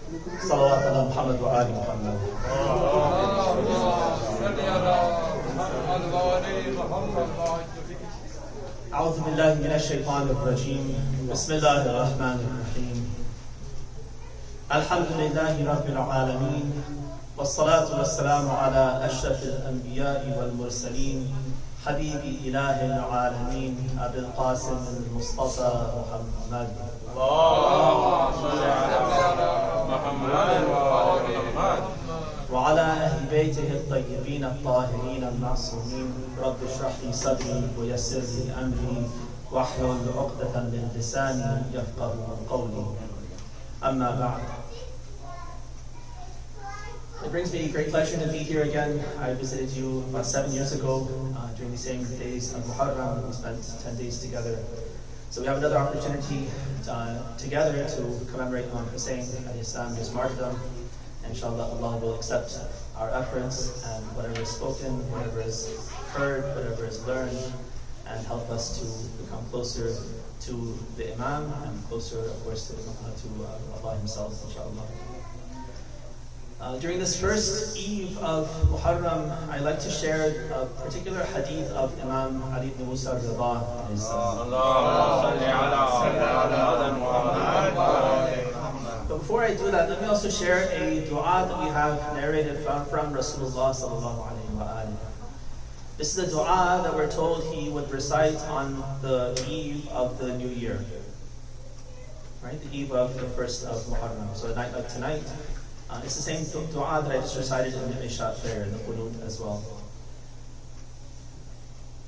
صلوات على محمد وآل محمد. أعوذ بالله من الشيطان الرجيم. بسم الله الرحمن الرحيم. الحمد لله رب العالمين، والصلاة والسلام على أشرف الأنبياء والمرسلين، حبيب إله العالمين أبي القاسم المصطفى محمد. اللهم صل على محمد وعلى أهل بيته الطيبين الطاهرين المعصومين. رب اشرح لي صدري ويسر لي أمري واحلل عقدة من لساني يفقه قولي. أما بعد. It brings me great pleasure to be here again. I visited you about 7 years ago during the same days of Muharram. We spent 10 days together. So we have another opportunity together to commemorate Imam Hussein and his martyrdom. Inshallah, Allah will accept our efforts and whatever is spoken, whatever is heard, whatever is learned, and help us to become closer to the Imam and closer, of course, to Allah Himself, inshallah. During this first eve of Muharram, I'd like to share a particular hadith of Imam Ali ibn Musa al-Ridha. But before I do that, let me also share a dua that we have narrated from Rasulullah sallallahu alaihi wasallam. This is a dua that we're told he would recite on the eve of the new year. Right? The eve of the first of Muharram. So a night like tonight, it's the same dua that I just recited in the Isha prayer, in the Qunut as well.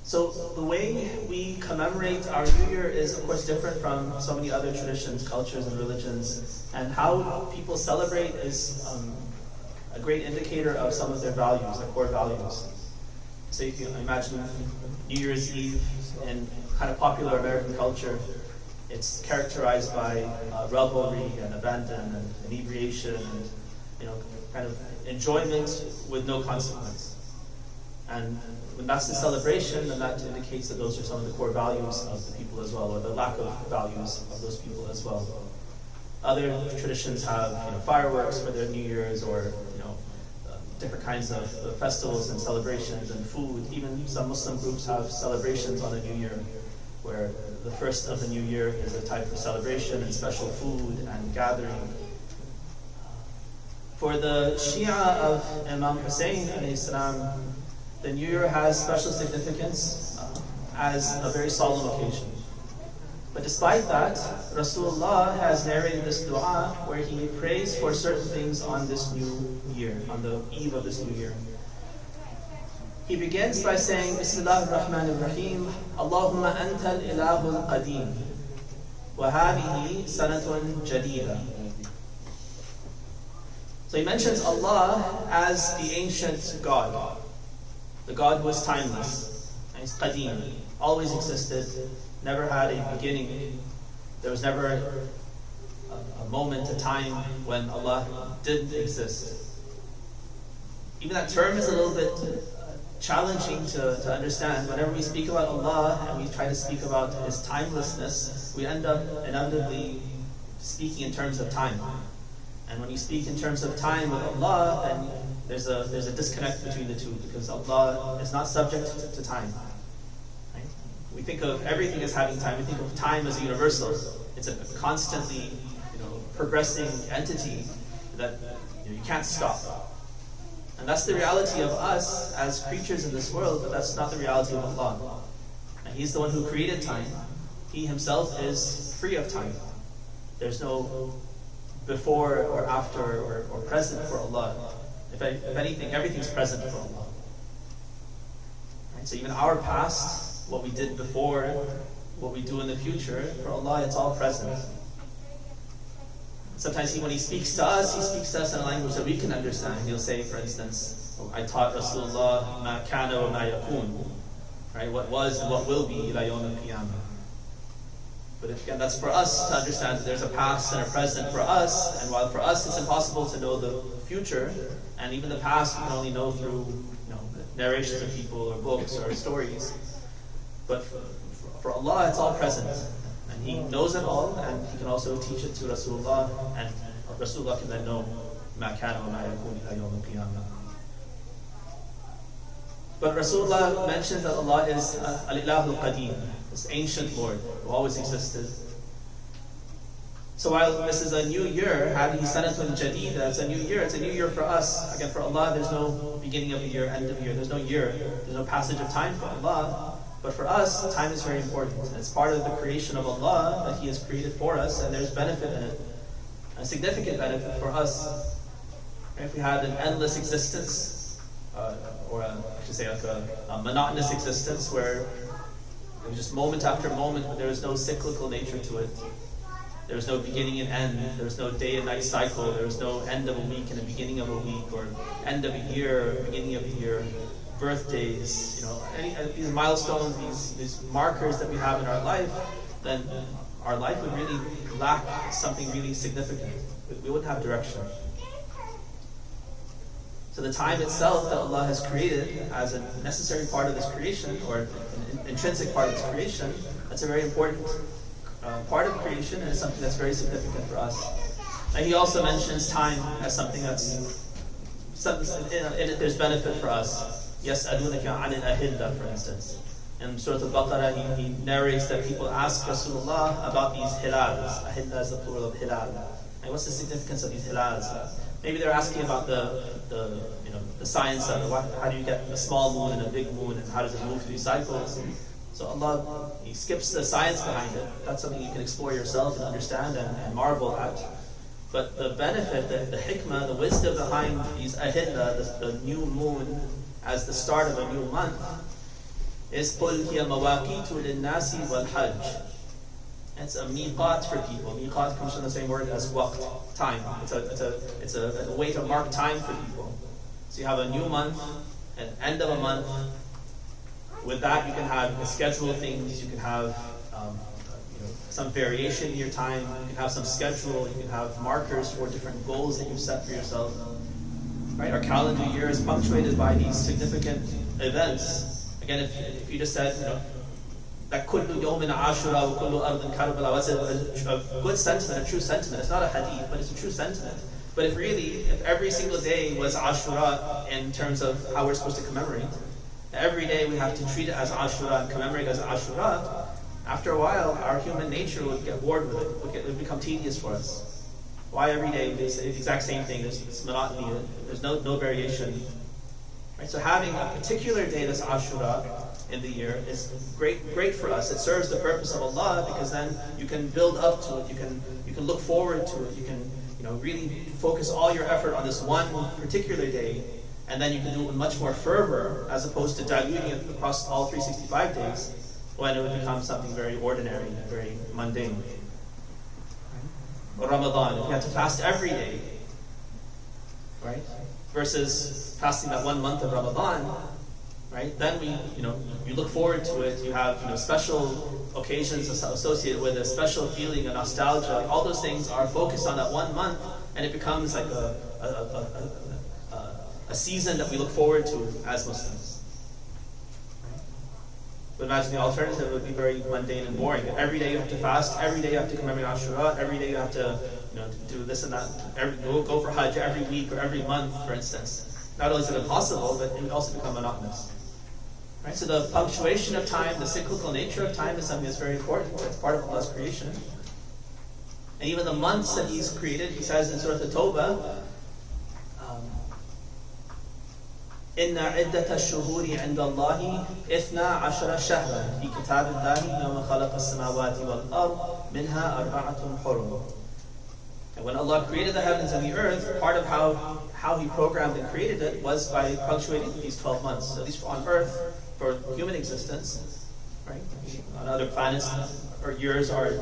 So the way we commemorate our New Year is, of course, different from so many other traditions, cultures, and religions. And how people celebrate is a great indicator of some of their values, their core values. So you can imagine New Year's Eve in kind of popular American culture. It's characterized by revelry and abandon and inebriation and kind of enjoyment with no consequence. And when that's the celebration, then that indicates that those are some of the core values of the people as well, or the lack of values of those people as well. Other traditions have fireworks for their New Year's, or different kinds of festivals and celebrations and food. Even some Muslim groups have celebrations on the New Year, where the first of the New Year is a type of celebration and special food and gathering. For the Shia of Imam Hussein alayhi salam, the New Year has special significance as a very solemn occasion. But despite that, Rasulullah has narrated this dua where he prays for certain things on this new year, on the eve of this new year. He begins by saying, Bismillahir Rahmanir Rahim, Allahumma antal ilahul qadim, wa hadhihi sanatun jadida. So he mentions Allah as the ancient God, the God who is timeless, and he's qadim, always existed, never had a beginning. There was never a moment, a time when Allah didn't exist. Even that term is a little bit challenging to understand. Whenever we speak about Allah and we try to speak about His timelessness, we end up inevitably speaking in terms of time. And when you speak in terms of time with Allah, then there's a disconnect between the two, because Allah is not subject to time. Right? We think of everything as having time. We think of time as a universal. It's a constantly progressing entity that you can't stop. And that's the reality of us as creatures in this world, but that's not the reality of Allah. And He's the one who created time. He Himself is free of time. There's no before or after or present for Allah. If anything, everything's present for Allah. Right? So even our past, what we did before, what we do in the future, for Allah, it's all present. Sometimes when He speaks to us in a language that we can understand. He'll say, for instance, I taught Rasulullah ma kana wa ma yakun, right? What was and what will be ila yawm al-qiyamah. But again, that's for us to understand that there's a past and a present for us, and while for us it's impossible to know the future, and even the past we can only know through narrations of people or books or stories. But for Allah, it's all present. And He knows it all, and He can also teach it to Rasulullah, and Rasulullah can then know ما كان وما يكون إلى يوم القيامة. But Rasulullah mentions that Allah is Al-Ilahu Qadim, this ancient Lord who always existed. So while this is a new year, هذه سنة جديدة, it's a new year. It's a new year for us. Again, for Allah, there's no beginning of the year, end of the year. There's no year. There's no passage of time for Allah. But for us, time is very important. It's part of the creation of Allah that He has created for us, and there's benefit in it, a significant benefit for us. If we had an endless existence, or I should say like a monotonous existence where it was just moment after moment, but there was no cyclical nature to it. There was no beginning and end. There was no day and night cycle. There was no end of a week and a beginning of a week, or end of a year, beginning of a year, birthdays, any these milestones, these markers that we have in our life, then our life would really lack something really significant. We wouldn't have direction. So the time itself that Allah has created as a necessary part of this creation, or an intrinsic part of this creation, that's a very important part of creation, and it's something that's very significant for us. And He also mentions time as something that's in it there's benefit for us. يَسْأَلُونَكَ عَنِ الْأَهِلَّةِ, for instance. In Surah Al-Baqarah, he narrates that people ask Rasulullah about these hilals. Ahilla is the plural of hilal. And what's the significance of these hilals? Maybe they're asking about the science of how do you get a small moon and a big moon, and how does it move through cycles. So Allah, He skips the science behind it. That's something you can explore yourself and understand and marvel at. But the benefit, the hikmah, the wisdom behind these ahilla, the new moon as the start of a new month, is قُلْ هِيَ مَوَاقِيتُ لِلنَّاسِ وَالْحَجِّ. It's a miqat for people. Miqat comes from the same word as waqt, time. It's a way to mark time for people. So you have a new month, an end of a month. With that, you can have schedule things. You can have some variation in your time. You can have some schedule. You can have markers for different goals that you've set for yourself. Right? Our calendar year is punctuated by these significant events. Again, if you just said, that kullu yawmin ashura wa kullu ardin karbala, that's a good sentiment, a true sentiment. It's not a hadith, but it's a true sentiment. But if every single day was Ashura in terms of how we're supposed to commemorate, every day we have to treat it as Ashura and commemorate it as Ashura, after a while our human nature would get bored with it. It would become tedious for us. Why every day is the exact same thing? There's monotony. There's no variation. Right? So having a particular day that's Ashura in the year is great for us. It serves the purpose of Allah, because then you can build up to it. You can look forward to it. You can really focus all your effort on this one particular day, and then you can do it with much more fervor, as opposed to diluting it across all 365 days, when it would become something very ordinary, very mundane. Or Ramadan, if you had to fast every day, right? Versus fasting that 1 month of Ramadan, right? Then you look forward to it. You have special occasions associated with it, a special feeling, a nostalgia. All those things are focused on that 1 month, and it becomes like a season that we look forward to as Muslims. But imagine the alternative would be very mundane and boring. Every day you have to fast, every day you have to commemorate Ashura, every day you have to do this and that, go for Hajj every week or every month, for instance. Not only is it impossible, but it would also become monotonous. Right? So the punctuation of time, the cyclical nature of time is something that's very important. It's part of Allah's creation. And even the months that He's created, He says in Surah At-Tawbah, إِنَّ عِدَّةَ الشُّهُورِ عِنْدَ اللَّهِ 12 شَهْرًا فِي كِتَابِ اللَّهِ يَوْمَ خَلَقَ السَّمَاوَاتِ وَالْأَرْضِ مِنْهَا أَرْبَعَةٌ حُرُمٌ. And when Allah created the heavens and the earth, part of how He programmed and created it was by punctuating these 12 months. At least on earth, for human existence, right? On other planets, or years are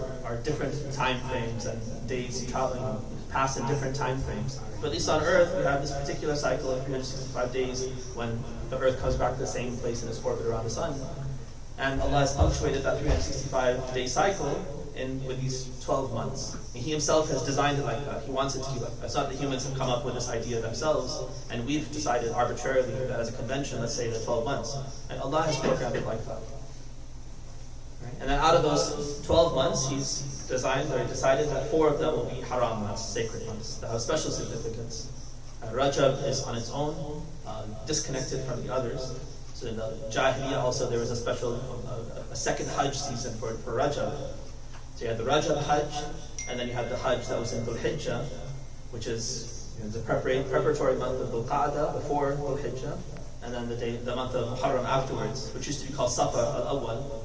different time frames, and days traveling pass in different time frames. But at least on earth, we have this particular cycle of 365 days when the earth comes back to the same place in its orbit around the sun. And Allah has punctuated that 365-day cycle with these 12 months. And He Himself has designed it like that. He wants it to be like that. It's not that humans have come up with this idea themselves, and we've decided arbitrarily that as a convention, let's say the 12 months. And Allah has programmed it like that. Right? And then out of those 12 months, He's designed or decided that 4 of them will be haram months, sacred months, that have special significance. Rajab is on its own, disconnected from the others. So in the Jahiliyyah also there was a second Hajj season for Rajab. So you had the Rajab Hajj, and then you had the Hajj that was in Dhul Hijjah, which is the preparatory month of Dhul Qa'dah before Dhul Hijjah, and then the month of Muharram afterwards, which used to be called Safar al-Awwal.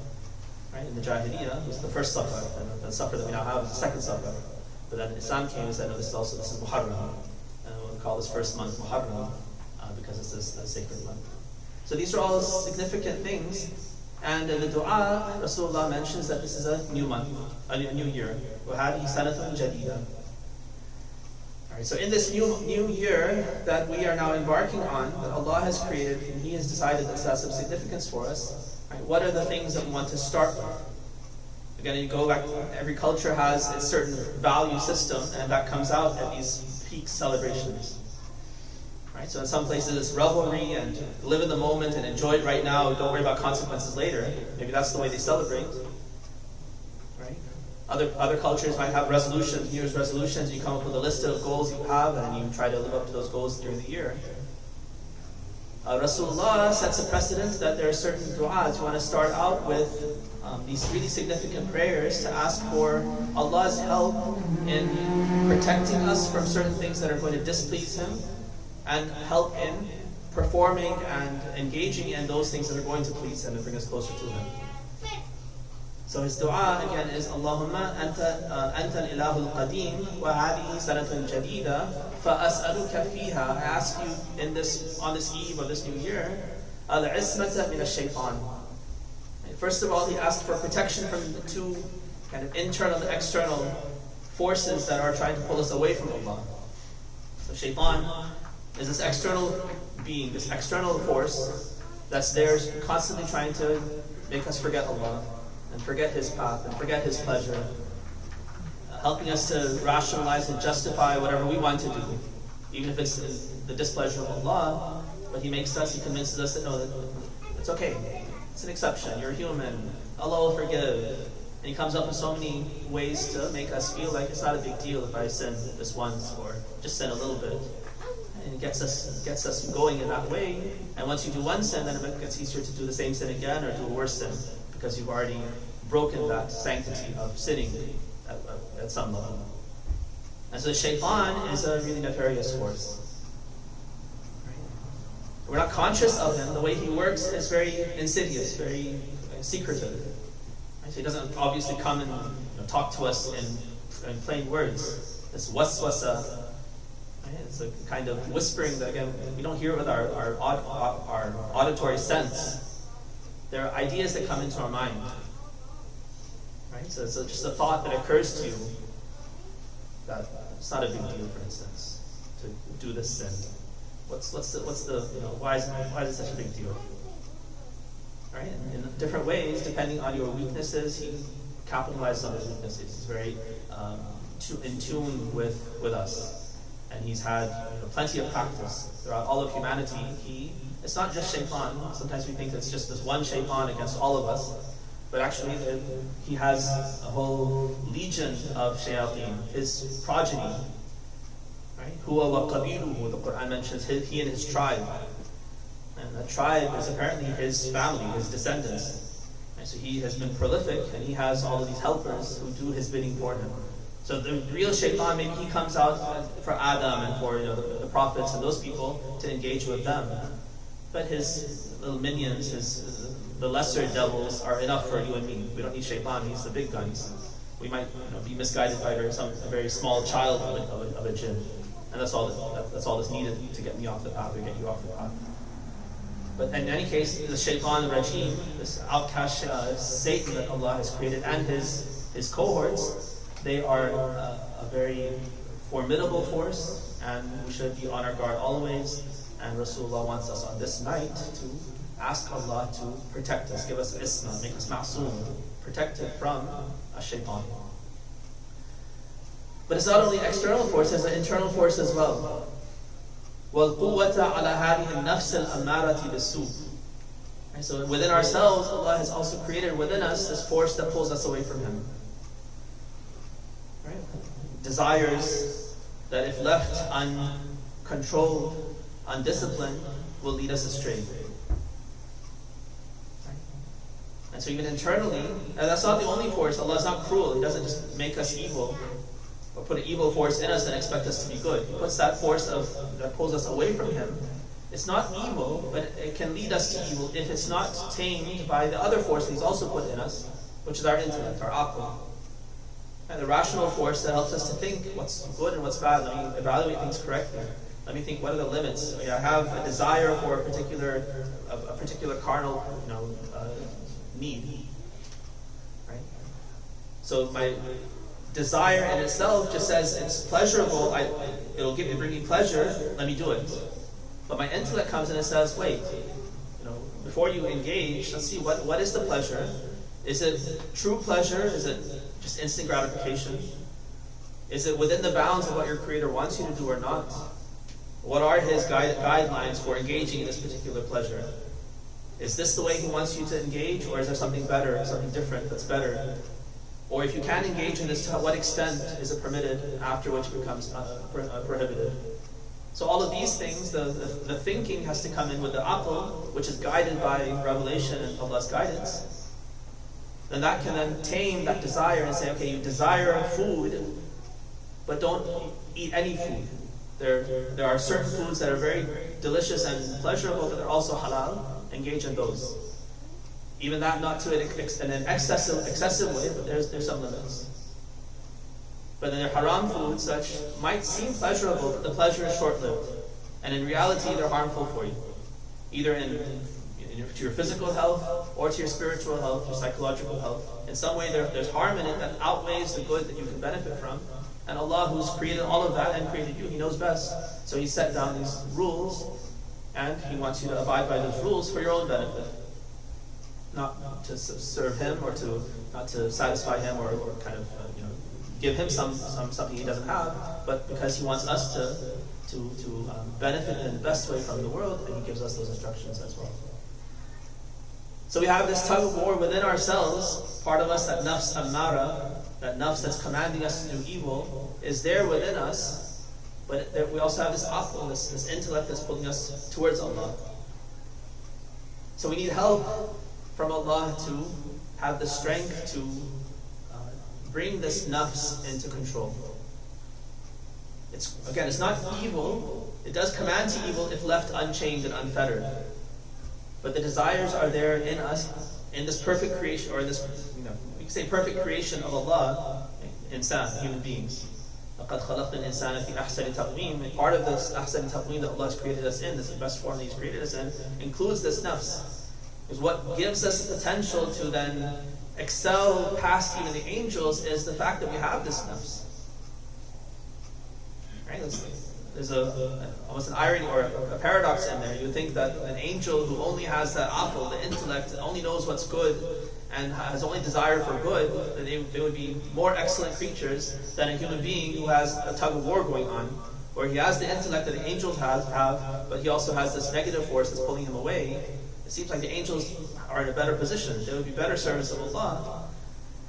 Right? In the Jahiliyyah, it was the first Safar, and the Safar that we now have is the second Safar. But then Islam came and said, no, this is Muharram, and we'll call this first month Muharram because it's a sacred month. So these are all significant things, and in the dua, Rasulullah mentions that this is a new month, a new year. وَهَذِهِ سَنَةٌ جَدِيدًا. Alright, so in this new year that we are now embarking on, that Allah has created, and He has decided that has some significance for us, right, what are the things that we want to start with? Again, you go back, every culture has its certain value system, and that comes out at these peak celebrations. Right? So in some places it's revelry and live in the moment and enjoy it right now, don't worry about consequences later. Maybe that's the way they celebrate. Right? Other cultures might have resolutions, New Year's resolutions. You come up with a list of goals you have and you try to live up to those goals during the year. Rasulullah sets a precedent that there are certain du'as. You want to start out with these really significant prayers to ask for Allah's help in protecting us from certain things that are going to displease Him, and help in performing and engaging in those things that are going to please Him and bring us closer to Him. So his dua again is Allahumma anta al-ilahu al-qadim wa hadhihi sanatun jadida fa as'aluka fiha. I ask you on this eve of this new year, al-ismata min ash-shaytan. First of all, he asked for protection from the two kind of internal and external forces that are trying to pull us away from Allah. So shaytan is this external being, this external force that's there constantly trying to make us forget Allah and forget His path and forget His pleasure, helping us to rationalize and justify whatever we want to do, even if it's the displeasure of Allah. But he convinces us that no, it's okay, it's an exception, you're human, Allah will forgive. And he comes up with so many ways to make us feel like it's not a big deal if I sin this once or just sin a little bit. And it gets us going in that way. And once you do one sin, then it gets easier to do the same sin again or do a worse sin, because you've already broken that sanctity of sinning at some level. And so the shaitan is a really nefarious force. Right? We're not conscious of him. The way he works is very insidious, very secretive. Right? So he doesn't obviously come and talk to us in plain words. This waswasa. It's a kind of whispering that, again, we don't hear it with our auditory sense. There are ideas that come into our mind. Right? So it's just a thought that occurs to you that it's not a big deal, for instance, to do this sin. What's the why is it such a big deal? Right? And in different ways, depending on your weaknesses, he capitalizes on his weaknesses. He's very in tune with us. And he's had plenty of practice throughout all of humanity. It's not just shaitan. Sometimes we think it's just this one shaitan against all of us. But actually, he has a whole legion of shayateen, his progeny. Right? Huwa wa qabiluhu, the Quran mentions he and his tribe. And that tribe is apparently his family, his descendants. And so he has been prolific, and he has all of these helpers who do his bidding for him. So the real shaitan, maybe he comes out for Adam and for the prophets and those people to engage with them. But his little minions, the lesser devils are enough for you and me. We don't need shaitan, he's the big guns. We might be misguided by a very small child of a jinn. And that's all that's needed to get me off the path or get you off the path. But in any case, the shaitan rajim, this outcast Satan that Allah has created, and his cohorts, they are a very formidable force, and we should be on our guard always. And Rasulullah wants us on this night to ask Allah to protect us, give us isma, make us ma'soom, protected from a shaitan. But it's not only external force, there's an internal force as well. وَالْقُوَّةَ عَلَى هَذِهِ النَّفْسِ الْأَمَّارَةِ بِالسُّوءِ. So within ourselves, Allah has also created within us this force that pulls us away from Him. desires that if left uncontrolled, undisciplined, will lead us astray. And so even internally, and that's not the only force. Allah is not cruel. He doesn't just make us evil or put an evil force in us and expect us to be good. He puts that force that pulls us away from Him. It's not evil, but it can lead us to evil if it's not tamed by the other force He's also put in us, which is our intellect, our aql. And the rational force that helps us to think what's good and what's bad. Let me evaluate things correctly. Let me think, what are the limits? I have a desire for a particular carnal, need. Right? So my desire in itself just says it's pleasurable. It'll bring me pleasure. Let me do it. But my intellect comes in and says, wait. Before you engage, let's see what is the pleasure. Is it true pleasure? Is it just instant gratification? Is it within the bounds of what your Creator wants you to do or not? What are His guidelines for engaging in this particular pleasure? Is this the way He wants you to engage, or is there something better, something different that's better? Or if you can engage in this, to what extent is it permitted, after which it becomes prohibited? So all of these things, the thinking has to come in with the aql, which is guided by revelation and Allah's guidance. Then that can then tame that desire and say, okay, you desire food, but don't eat any food. There are certain foods that are very delicious and pleasurable, but they're also halal. Engage in those. Even that, not to an excessive way, but there's some limits. But then there are haram foods, such might seem pleasurable, but the pleasure is short-lived. And in reality, they're harmful for you. Either to your physical health, or to your spiritual health, your psychological health. In some way, there's harm in it that outweighs the good that you can benefit from. And Allah, who's created all of that and created you, He knows best. So He set down these rules, and He wants you to abide by those rules for your own benefit. Not to serve Him, or not to satisfy Him, or kind of give Him something He doesn't have, but because He wants us to benefit in the best way from the world, and He gives us those instructions as well. So we have this tug of war within ourselves. Part of us, that nafs ammara, that nafs that's commanding us to do evil, is there within us. But we also have this aql, this intellect that's pulling us towards Allah. So we need help from Allah to have the strength to bring this nafs into control. It's not evil. It does command to evil if left unchained and unfettered. But the desires are there in us, in this perfect creation, or in this, we can say perfect creation of Allah, insan, human beings. لَقَدْ خَلَقْنَا الْإِنسَانَ فِي أَحْسَنِ تَقْوِيمٍ. Part of this ahsan taqweem that Allah has created us in, this is the best form that He's created us in, includes this nafs. Because what gives us the potential to then excel past even the angels is the fact that we have this nafs. Right? There's almost an irony or a paradox in there. You would think that an angel who only has that aql, the intellect, only knows what's good, and has only desire for good, that they would be more excellent creatures than a human being who has a tug of war going on, where he has the intellect that the angels have, but he also has this negative force that's pulling him away. It seems like the angels are in a better position. They would be better servants of Allah.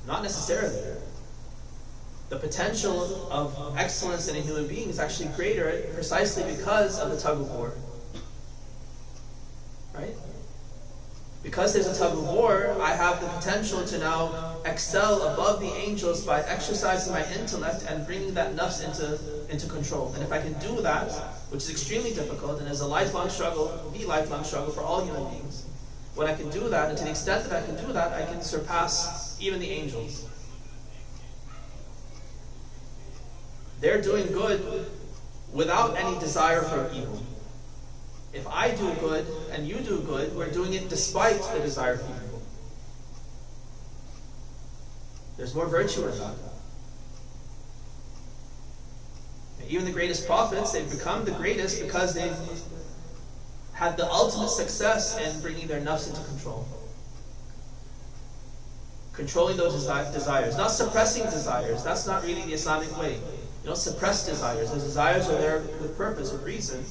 Not necessarily. The potential of excellence in a human being is actually greater precisely because of the tug of war. Right? Because there's a tug of war, I have the potential to now excel above the angels by exercising my intellect and bringing that nafs into control. And if I can do that, which is extremely difficult and is a lifelong struggle, the lifelong struggle for all human beings, when I can do that, and to the extent that I can do that, I can surpass even the angels. They're doing good without any desire for evil. If I do good and you do good, we're doing it despite the desire for evil. There's more virtue in that. Even the greatest prophets, they've become the greatest because they've had the ultimate success in bringing their nafs into control. Controlling those desires. Not suppressing desires. That's not really the Islamic way. You don't suppress desires. Those desires are there with purpose, with reason.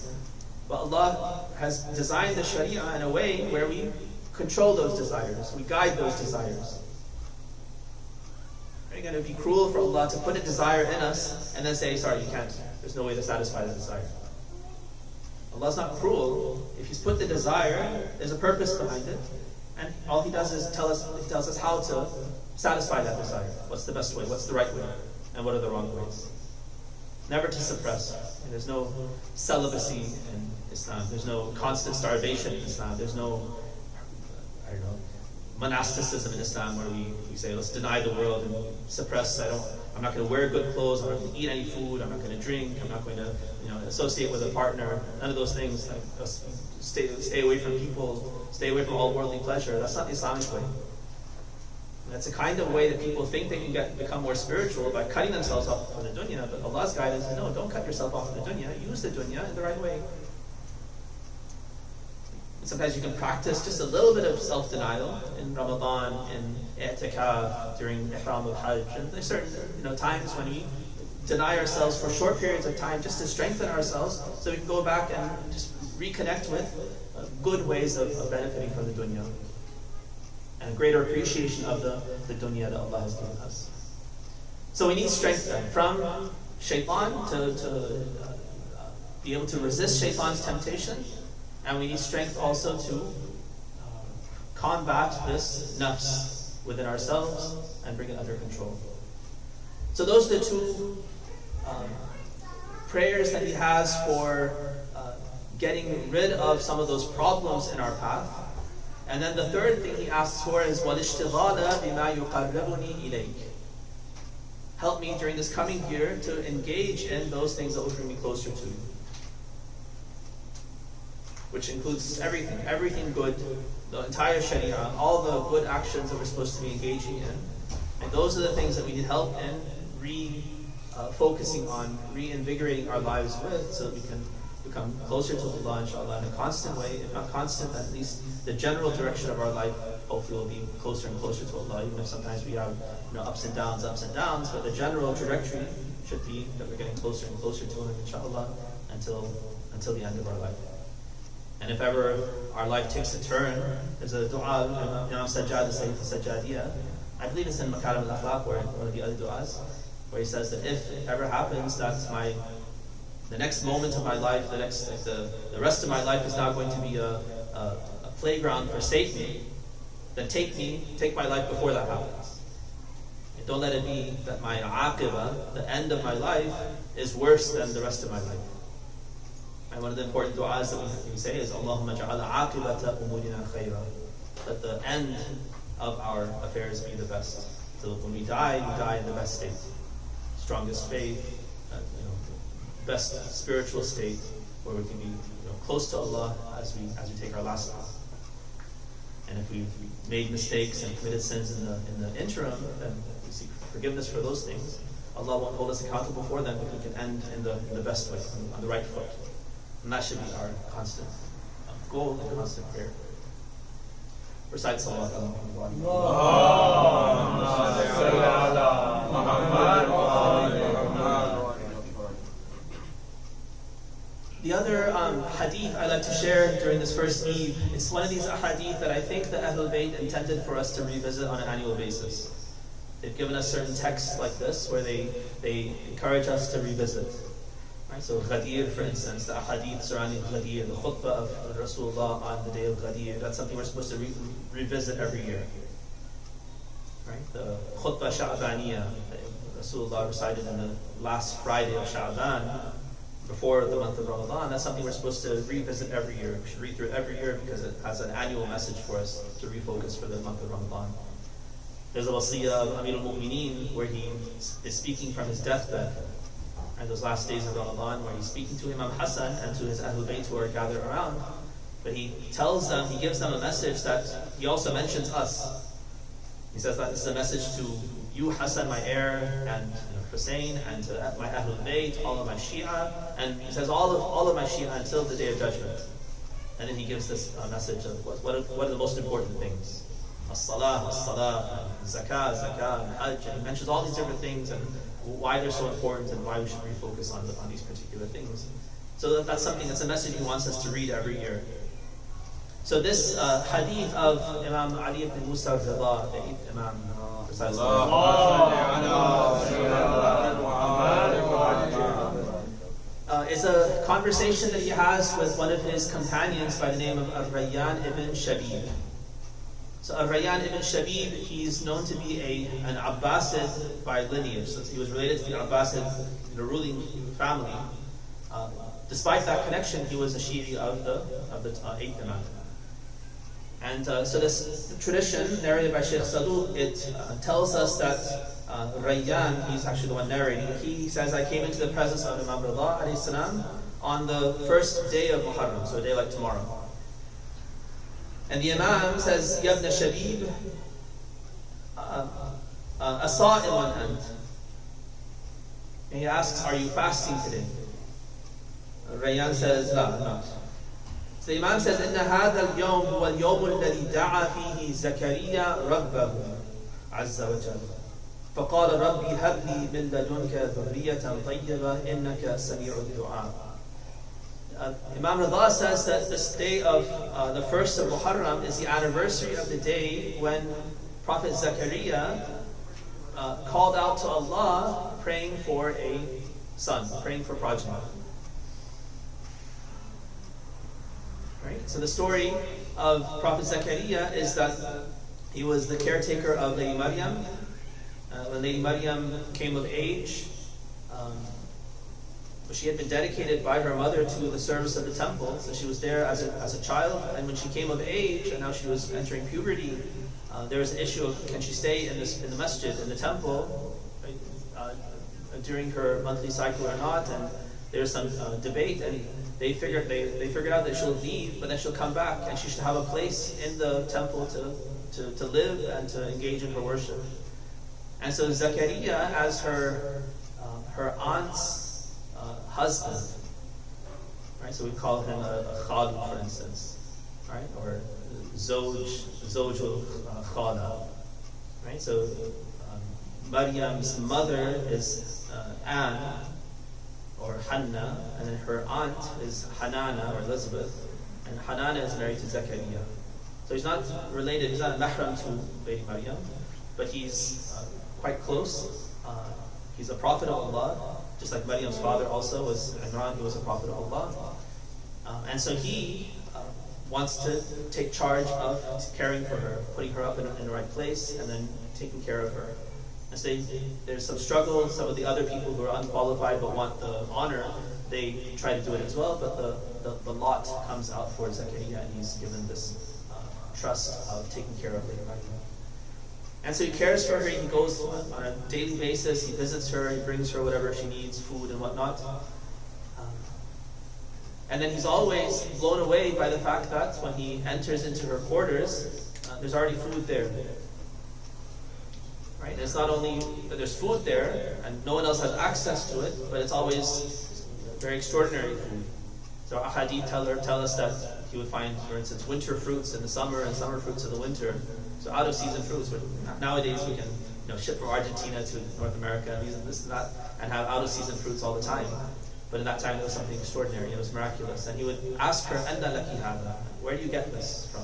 But Allah has designed the Sharia in a way where we control those desires. We guide those desires. Right? And it would be cruel for Allah to put a desire in us and then say, sorry, you can't. There's no way to satisfy that desire. Allah's not cruel. If He's put the desire, there's a purpose behind it. And all He does is He tells us how to satisfy that desire. What's the best way? What's the right way? And what are the wrong ways? Never to suppress. And there's no celibacy in Islam. There's no constant starvation in Islam. There's no, monasticism in Islam where we say, let's deny the world and suppress. I'm not going to wear good clothes. I'm not going to eat any food. I'm not going to drink. I'm not going to, associate with a partner. None of those things. Like, stay away from people. Stay away from all worldly pleasure. That's not the Islamic way. That's a kind of way that people think they can become more spiritual by cutting themselves off from the dunya. But Allah's guidance is, no, don't cut yourself off from the dunya. Use the dunya in the right way. And sometimes you can practice just a little bit of self-denial in Ramadan, in i'tikaf, during ihram al-hajj. And there's certain times when we deny ourselves for short periods of time just to strengthen ourselves so we can go back and just reconnect with good ways of benefiting from the dunya. And a greater appreciation of the dunya that Allah has given us. So we need strength then from shaitan to be able to resist shaitan's temptation, and we need strength also to combat this nafs within ourselves and bring it under control. So those are the two prayers that he has for getting rid of some of those problems in our path. And then the third thing he asks for is وَالِاشْتِغَالَ بِمَا يُقَرِّبُنِي إِلَيْكَ. Help me during this coming year to engage in those things that will bring me closer to you. Which includes everything good, the entire Sharia, all the good actions that we're supposed to be engaging in. And those are the things that we need help in focusing on, reinvigorating our lives with, so that we can become closer to Allah, inshallah, in a constant way. If not constant, at least the general direction of our life hopefully will be closer and closer to Allah, even if sometimes we have ups and downs, but the general trajectory should be that we're getting closer and closer to Him, inshallah, until the end of our life. And if ever our life takes a turn, there's a dua, Imam Sajjad, the Sayyid Sajjadiyah, I believe it's in Makarim al-Akhlaq, or one of the other du'as, where he says that if it ever happens that the next moment of my life, the rest of my life is now going to be a playground for Satan, then take my life before that happens. And don't let it be that my aqibah, the end of my life, is worse than the rest of my life. And one of the important du'as that we say is Allahumma ja'ala aqibata umurina khayra. Let the end of our affairs be the best. So when we die in the best state. Strongest faith, best spiritual state, where we can be close to Allah as we take our last breath. And if we've made mistakes and committed sins in the interim, then we seek forgiveness for those things. Allah won't hold us accountable for them if we can end in the best way, on the right foot. And that should be our constant goal and constant prayer. Recite Salawat The other hadith I like to share during this first Eid, it's one of these hadith that I think the Ahlul Bayt intended for us to revisit on an annual basis. They've given us certain texts like this where they encourage us to revisit. Right? So Ghadir, for instance, the hadith surrounding Ghadir, the khutbah of Rasulullah on the day of Ghadir, that's something we're supposed to revisit every year. Right? The khutbah Sha'baniyah, Rasulullah recited on the last Friday of Sha'ban, before the month of Ramadan, that's something we're supposed to revisit every year. We should read through it every year because it has an annual message for us to refocus for the month of Ramadan. There's a wasiyah of Amir al-Mu'mineen where he is speaking from his deathbed, and those last days of Ramadan, where he's speaking to Imam Hassan and to his Ahlul Bayt who are gathered around. But he tells them, he gives them a message that he also mentions us. He says that this is a message to you, Hassan, my heir, and Hussein, and to my Ahlul Bayt, all of my Shia, and he says all of my Shia until the Day of Judgment. And then he gives this message of what are the most important things. As-salah, zakah, and hajj, and he mentions all these different things and why they're so important and why we should refocus on these particular things. So that's a message he wants us to read every year. So this hadith of Imam Ali ibn Musa al-Rida, the 8th Imam, precise. It's a conversation that he has with one of his companions by the name of Al-Rayyan ibn Shabib. So Al-Rayyan ibn Shabib, he's known to be an Abbasid by lineage. So he was related to the Abbasid, the ruling family. Despite that connection, he was a Shi'i of the 8th Imam. And so this tradition, narrated by Shaykh Saduq, it tells us that Rayyan, he's actually the one narrating, he says, I came into the presence of Imam Rida alayhi salam on the first day of Muharram, so a day like tomorrow. And the Imam says, Yabna Shabib, Asa'im ant. And he asks, are you fasting today? Rayyan says, La, not. So the Imam says, إن هذا اليوم هو اليوم الذي دعا فيه زكريا ربه عز وجل فقال ربي هب لي من لدنك ذرية طيبة إنك سميع الدعاء. Imam Rida says that this day of the first of Muharram is the anniversary of the day when Prophet Zakaria called out to Allah praying for a son, praying for progeny. Right? So the story of Prophet Zakaria is that he was the caretaker of Lady Maryam. When Lady Maryam came of age, she had been dedicated by her mother to the service of the temple. So she was there as a child, and when she came of age, and now she was entering puberty, there was an issue of can she stay in the masjid, in the temple, during her monthly cycle or not, and there was some debate, and they figured out that she'll leave, but then she'll come back, and she should have a place in the temple to live and to engage in her worship. And so Zakaria, as her aunt's husband, right? So we call him a khalu, for instance, right? Or zojul khala, right? So Maryam's mother is Anne, or Hanna, and then her aunt is Hanana, or Elizabeth, and Hanana is married to Zakaria. So he's not related, he's not a mahram to Lady Maryam, but he's quite close. He's a prophet of Allah, just like Maryam's father also was Imran, who was a prophet of Allah. And so he wants to take charge of caring for her, putting her up in the right place, and then taking care of her. And so there's some struggle. Some of the other people who are unqualified but want the honor, they try to do it as well, but the lot comes out for Zakaria, and he's given this trust of taking care of Lady Maryam. And so he cares for her, he goes on a daily basis, he visits her, he brings her whatever she needs, food and whatnot. And then he's always blown away by the fact that when he enters into her quarters, there's already food there. Right? And it's not only that there's food there, and no one else has access to it, but it's always very extraordinary food. So Hadith tell us that he would find, for instance, winter fruits in the summer and summer fruits in the winter. So out of season fruits. Nowadays we can ship from Argentina to North America and this and that, and have out of season fruits all the time. But in that time it was something extraordinary. It was miraculous. And he would ask her, "Anna laki hada? Where do you get this from?"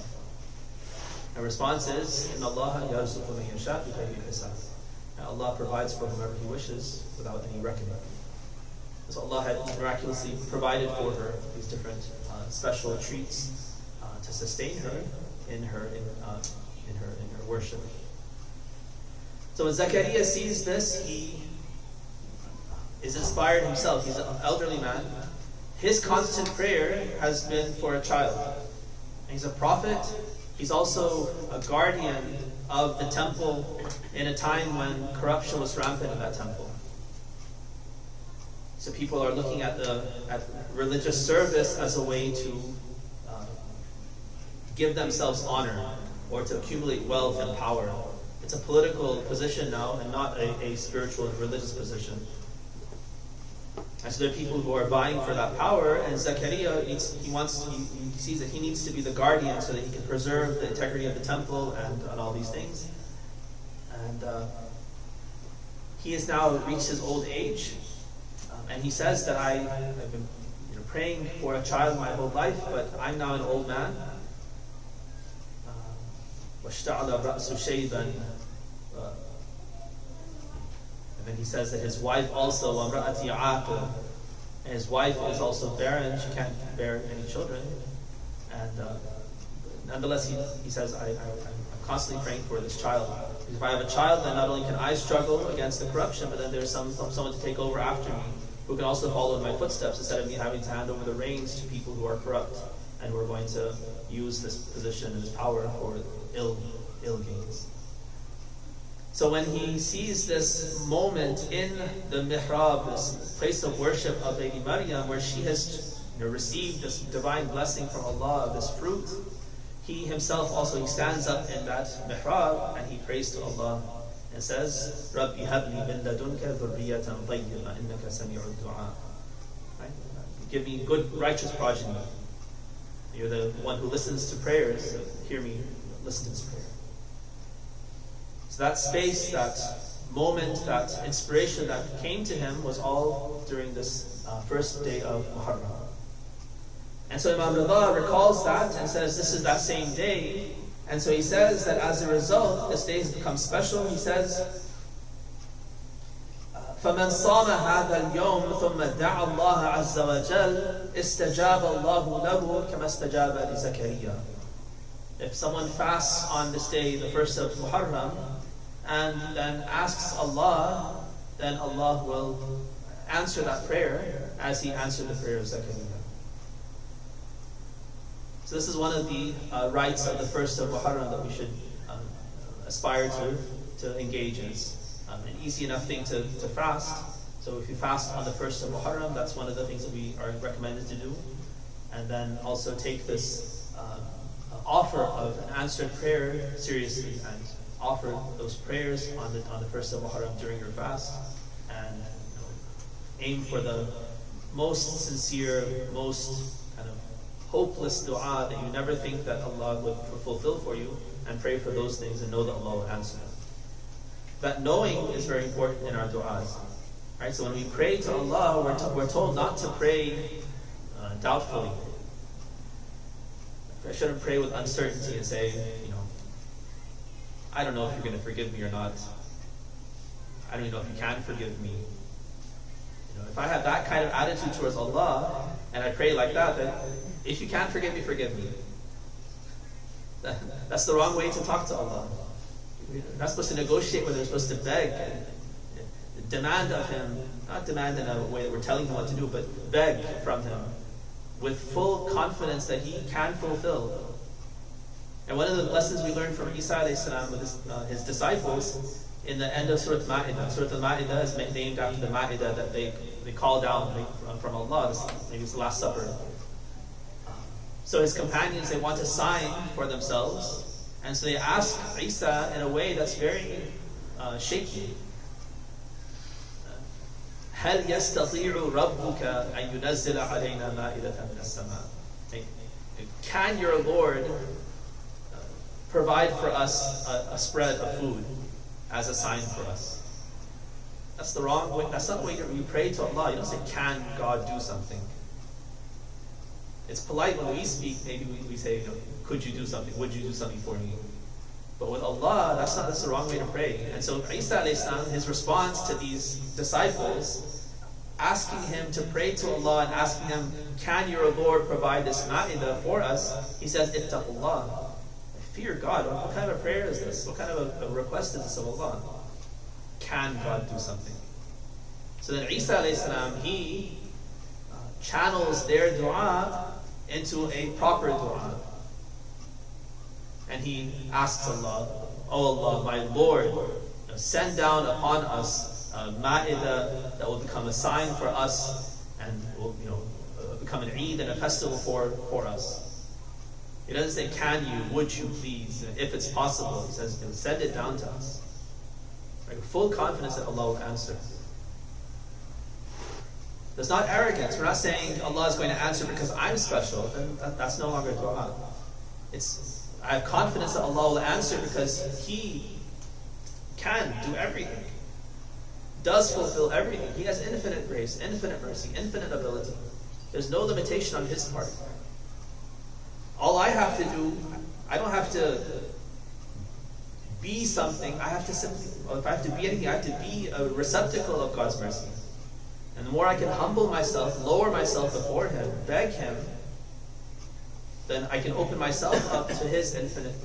Her response is, "Inna Allah yarzuqu man yasha bighayri hisab." Allah provides for whomever He wishes without any reckoning. So Allah had miraculously provided for her these different special treats to sustain her in her worship. So when Zakaria sees this, he is inspired himself. He's an elderly man. His constant prayer has been for a child. And he's a prophet. He's also a guardian of the temple in a time when corruption was rampant in that temple. So people are looking at religious service as a way to give themselves honor or to accumulate wealth and power. It's a political position now and not a spiritual and religious position. And so there are people who are vying for that power, and Zakaria he sees that he needs to be the guardian so that he can preserve the integrity of the temple and all these things. And he has now reached his old age, and he says that I've been praying for a child my whole life, but I'm now an old man. وَاشْتَعْلَ الرَّأْسُ شَيْبًا then he says that his wife also, وَامْرَأَتِي عَاقِرٌ, and his wife is also barren, she can't bear any children. And nonetheless, he says, I'm constantly praying for this child. Because if I have a child, then not only can I struggle against the corruption, but then there's someone to take over after me, who can also follow in my footsteps, instead of me having to hand over the reins to people who are corrupt and who are going to use this position and this power for ill gains. So when he sees this moment in the mihrab, this place of worship of Lady Maryam, where she has received this divine blessing from Allah, this fruit, he himself also, he stands up in that mihrab and he prays to Allah and says, Rabbi habli min ladunka dhurriyatan tayyiba innaka sami'ud du'a. Right? Give me good, righteous progeny. You're the one who listens to prayers, so hear me listen to this prayer. So that space, that moment, that inspiration that came to him was all during this first day of Muharram. And so Imam Rizwan recalls that and says this is that same day. And so he says that as a result, this day has become special. He says, فَمَنْ صَامَ هَذَا الْيَوْمِ ثُمَّ دَعَ اللَّهَ عَزَّ وَجَلَّ اسْتَجَابَ اللَّهُ لَهُ كَمَا اسْتَجَابَ لِزَكَرِيَّا. If someone fasts on this day, the first of Muharram, and then asks Allah, then Allah will answer that prayer as he answered the prayer of Zakaria. So this is one of the rites of the first of Muharram that we should aspire to engage in. It's an easy enough thing to fast. So if you fast on the first of Muharram, that's one of the things that we are recommended to do. And then also take this offer of an answered prayer seriously and offer those prayers on the first of Muharram during your fast, and aim for the most sincere, most kind of hopeless dua that you never think that Allah would fulfill for you, and pray for those things and know that Allah will answer them. That knowing is very important in our du'as. Right? So when we pray to Allah, we're told not to pray doubtfully. I shouldn't pray with uncertainty and say, I don't know if you're going to forgive me or not. I don't even know if you can forgive me. If I have that kind of attitude towards Allah, and I pray like that, then if you can't forgive me, forgive me. That's the wrong way to talk to Allah. We're not supposed to negotiate with him, we're supposed to beg and demand of him, not demand in a way that we're telling him what to do, but beg from him with full confidence that he can fulfill. And one of the lessons we learned from Isa alayhi salam with his disciples in the end of Surah Al-Ma'idah. Surah Al-Ma'idah is named after the Ma'idah that they call down from Allah. Maybe it's the Last Supper. So his companions, they want a sign for themselves. And so they ask Isa in a way that's very shaky. هَلْ يَسْتَطِيعُ رَبُّكَ أَن يُنَزِّلَ عَلَيْنَا مَائِدَةً مِنَ السَّمَاءِ. Can your Lord provide for us a spread of food as a sign for us? That's the wrong way. That's not the way you pray to Allah. You don't say, can God do something? It's polite when we speak, maybe we say, could you do something? Would you do something for me? But with Allah, that's the wrong way to pray. And so Isa alayhi salam, his response to these disciples, asking him to pray to Allah and asking him, can your Lord provide this ma'idah for us? He says, ittaqullah. Fear God. What kind of a prayer is this? What kind of a request is this of Allah? Can God do something? So then Isa alayhi salam, he channels their dua into a proper dua. And he asks Allah, oh Allah, my Lord, send down upon us a ma'idah that will become a sign for us and will become an Eid and a festival for us. He doesn't say, can you, would you please, if it's possible. He says, send it down to us. Right? Full confidence that Allah will answer. There's not arrogance. We're not saying Allah is going to answer because I'm special. Then that's no longer dua. I have confidence that Allah will answer because He can do everything. Does fulfill everything. He has infinite grace, infinite mercy, infinite ability. There's no limitation on His part. All I have to do, I don't have to be something, I have to simply, if I have to be anything, I have to be a receptacle of God's mercy. And the more I can humble myself, lower myself before Him, beg Him, then I can open myself up to His infinite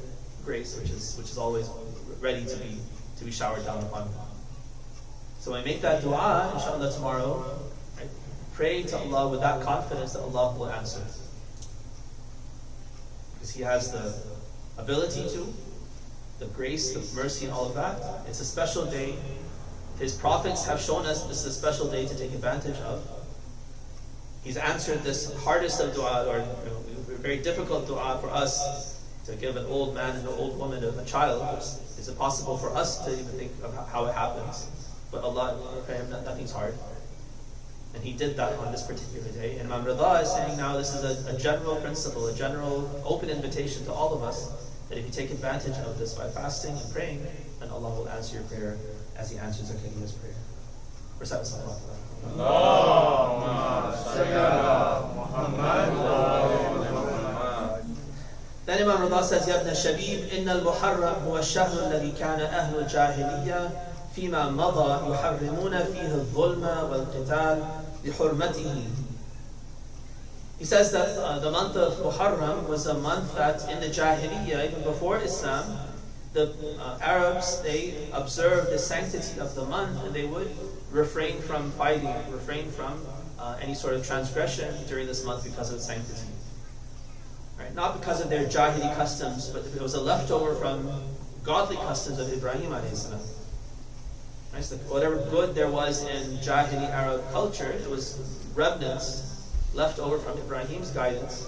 grace, which is always ready to be showered down upon me. So when I make that dua, inshallah tomorrow, I pray to Allah with that confidence that Allah will answer. Because He has the ability to, the grace, the mercy, and all of that. It's a special day. His prophets have shown us this is a special day to take advantage of. He's answered this hardest of dua, or very difficult dua for us to give an old man and an old woman a child. Is it possible for us to even think of how it happens? But Allah, for Him, nothing's hard. And He did that on this particular day. And Imam Rida is saying now this is a general principle, a general open invitation to all of us, that if you take advantage of this by fasting and praying, then Allah will answer your prayer as He answers Zakariya's prayer. Recite Salawat. Then Imam Rida says, Ya ibn Shabib, Inna al-Muharram huwa ash-shahr alladhi kana ahlu al-jahiliyya fima madha yuharrimuna fihi al-dhulma wal-qital bihurmatihi. He says that the month of Muharram was a month that in the Jahiliyyah, even before Islam, the Arabs, they observed the sanctity of the month, and they would refrain from fighting, refrain from any sort of transgression during this month because of its sanctity. Right? Not because of their Jahili customs, but it was a leftover from godly customs of Ibrahim alayhi salam. Right? So whatever good there was in Jahili Arab culture, it was remnants left over from Ibrahim's guidance.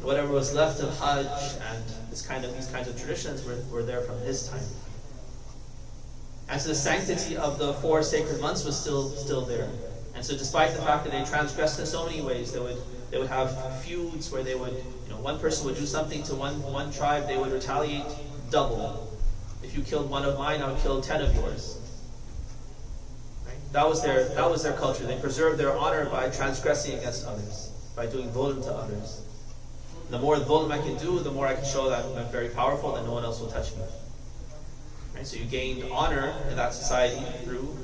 Whatever was left of Hajj and these kinds of traditions were there from his time. And so the sanctity of the 4 sacred months was still there. And so despite the fact that they transgressed in so many ways, they would have feuds where they would, one person would do something to one tribe, they would retaliate double. If you killed one of mine, I would kill 10 of yours. That was their culture. They preserved their honor by transgressing against others, by doing dhulm to others. The more dhulm I can do, the more I can show that I'm very powerful, that no one else will touch me. Right? So you gained honor in that society through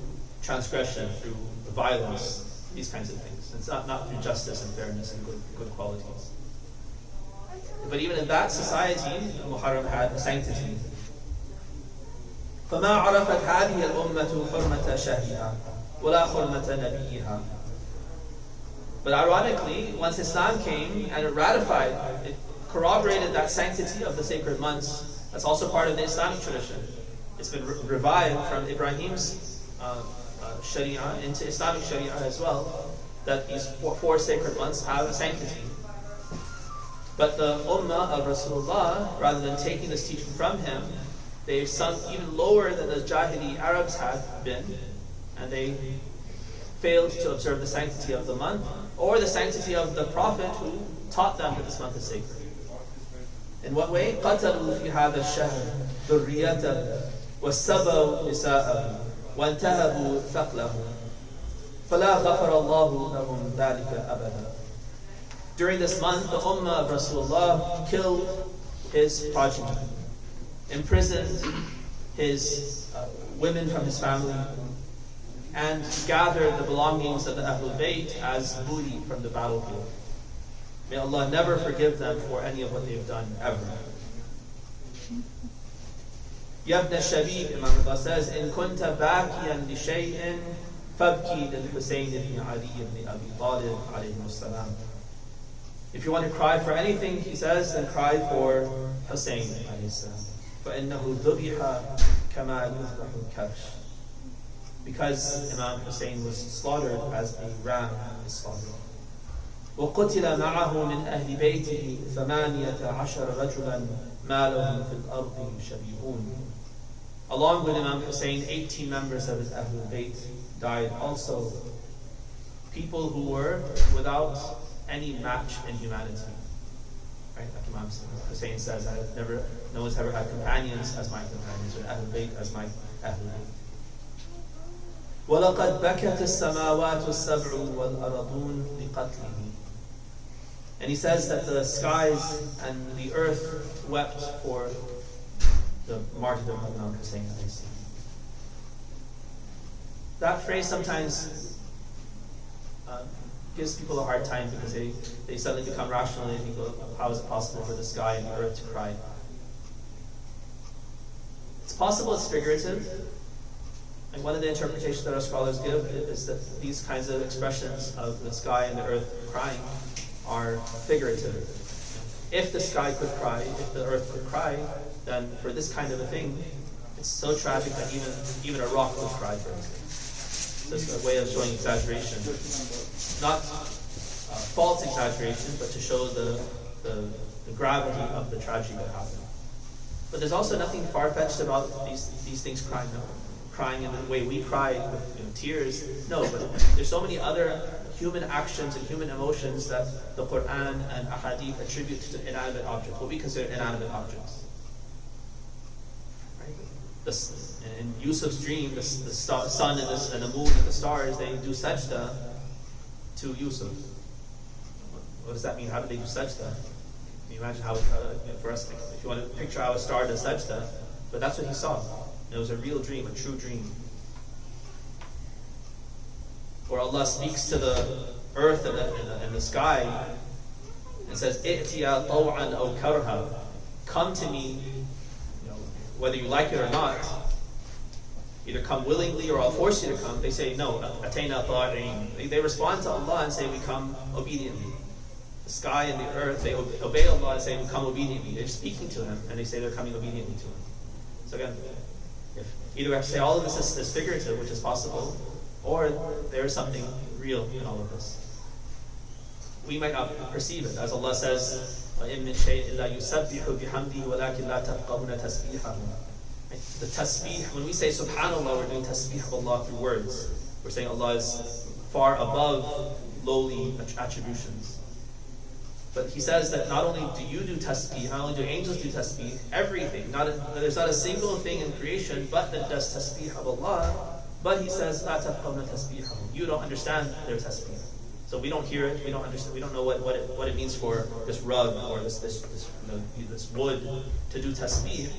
transgression, through violence, these kinds of things. It's not through justice and fairness and good qualities. But even in that society, Muharram had a sanctity. فما عرفت هذه الأمة حرمة شهرها ولا حرمة نبيها. But ironically, once Islam came and it ratified, it corroborated that sanctity of the sacred months. That's also part of the Islamic tradition. It's been revived from Ibrahim's Sharia into Islamic Sharia as well, that these 4 sacred months have a sanctity. But the Ummah of Rasulullah, rather than taking this teaching from him, they've sunk even lower than the Jahili Arabs had been, and they failed to observe the sanctity of the month, or the sanctity of the Prophet who taught them that this month is sacred. In what way? قَتَلُوا فِي هَذَا الشَّهْرِ ذُرِّيَّتَهُ وَسَّبَوْا نِسَاءَهُ وَانْتَهَبُوا ثَقْلَهُ فَلَا غَفَرَ اللَّهُ لَهُمْ ذَلِكَ أَبَدًا. During this month, the Ummah of Rasulullah killed his progeny, imprisoned his women from his family, and gathered the belongings of the Ahlul Bayt as booty from the battlefield. May Allah never forgive them for any of what they've done, ever. Ya ibn Shabib, Imam Rida says, إن كنت باكيا لشيء فابكي للحسين بن علي بن أبي طالب عليه السلام. If you want to cry for anything, he says, then cry for Hussein عليه السلام. فإنه ذبح كما يذبح الكبش. Because Imam Hussein was slaughtered as a ram is slaughtered. وقتل معه من أهل بيته 18 رجلا ما لهم في الأرض شبيهون. Along with Imam Hussein, 18 members of his Ahlul Bayt died also. People who were without any match in humanity. Right? Like Imam Hussein says, no one's ever had companions as my companions, or Ahlul Bayt as my Ahlul Bayt. وَلَقَدْ بَكَتِ السَّمَاوَاتُ السَّبْعُ وَالْأَرَضُونَ لِقَتْلِهِ. And he says that the skies and the earth wept for the martyrdom of Imam Hussein. That phrase sometimes gives people a hard time because they suddenly become rational and they go, how is it possible for the sky and the earth to cry? It's possible it's figurative. And one of the interpretations that our scholars give is that these kinds of expressions of the sky and the earth crying are figurative. If the sky could cry, if the earth could cry, then for this kind of a thing, it's so tragic that even a rock would cry, for instance. So it's a way of showing exaggeration. Not false exaggeration, but to show the gravity of the tragedy that happened. But there's also nothing far-fetched about these things crying in the way we cry with tears. No, but there's so many other human actions and human emotions that the Quran and Hadith attribute to inanimate objects, what we consider inanimate objects. Right? In Yusuf's dream, the sun and the moon and the stars, they do sajda to Yusuf. What does that mean? How do they do sajda? Can you imagine how, for us, if you want to picture how a star does sajda, but that's what he saw. It was a real dream, a true dream. Or Allah speaks to the earth and the sky and says, "I'tiya taw'an aw karha." Come to me, whether you like it or not. Either come willingly or I'll force you to come. They say, no, atayna ta'in. They respond to Allah and say, we come obediently. The sky and the earth, they obey Allah and say, we come obediently. They're speaking to Him and they say they're coming obediently to Him. So again, if either we have to say all of this is figurative, which is possible, or there is something real in all of this. We might not perceive it, as Allah says, وَإِن مِّن شَيْءٍ إِلَّا يُسَبِّحُ بِحَمْدِهِ وَلَكِنْ لَا تَفْقَهُونَ تَسْبِيحَهُ. The tasbih, when we say subhanallah, we're doing tasbih of Allah through words. We're saying Allah is far above lowly attributions. But He says that not only do you do tasbih, not only do angels do tasbih, everything, there's not a single thing in creation but that does tasbih of Allah. But He says, "La tafqahuna tasbihahum." You don't understand their tasbih, so we don't hear it. We don't understand. We don't know what it means for this rug or this wood to do tasbih.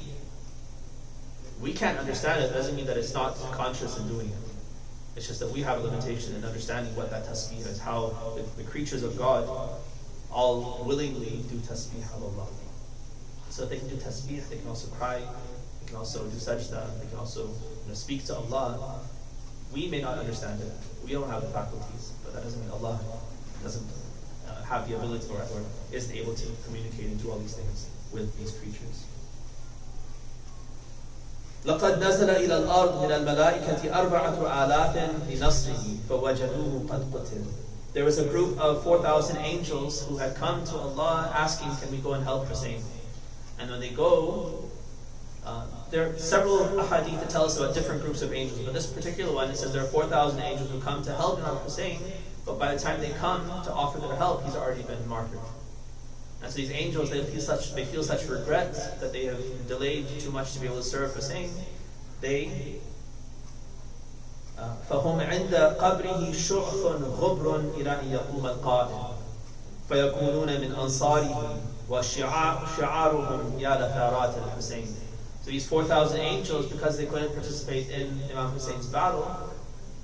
We can't understand it. It doesn't mean that it's not conscious in doing it. It's just that we have a limitation in understanding what that tasbih is. How the creatures of God all willingly do tasbih of Allah. So if they can do tasbih, they can also cry, they can also do sajda, they can also speak to Allah. We may not understand it. We don't have the faculties, but that doesn't mean Allah doesn't have the ability or isn't able to communicate and do all these things with these creatures. لقد نزل إلى الأرض من الملائكة 4,000 لنصره فوجدوه قد قتل. There was a group of 4,000 angels who had come to Allah asking, can we go and help Hussein? And when they go, there are several ahadith that tell us about different groups of angels, but this particular one, it says there are 4,000 angels who come to help Imam Hussein, but by the time they come to offer their help, he's already been martyred. And so these angels, they feel such regret that they have delayed too much to be able to serve Hussein. They فهم عند قبره شعث غبر إلى أن يقوم القائم فيكونون من أنصاره وشعارهم يا لثارات الحسين. So these 4,000 angels, because they couldn't participate in Imam Hussein's battle,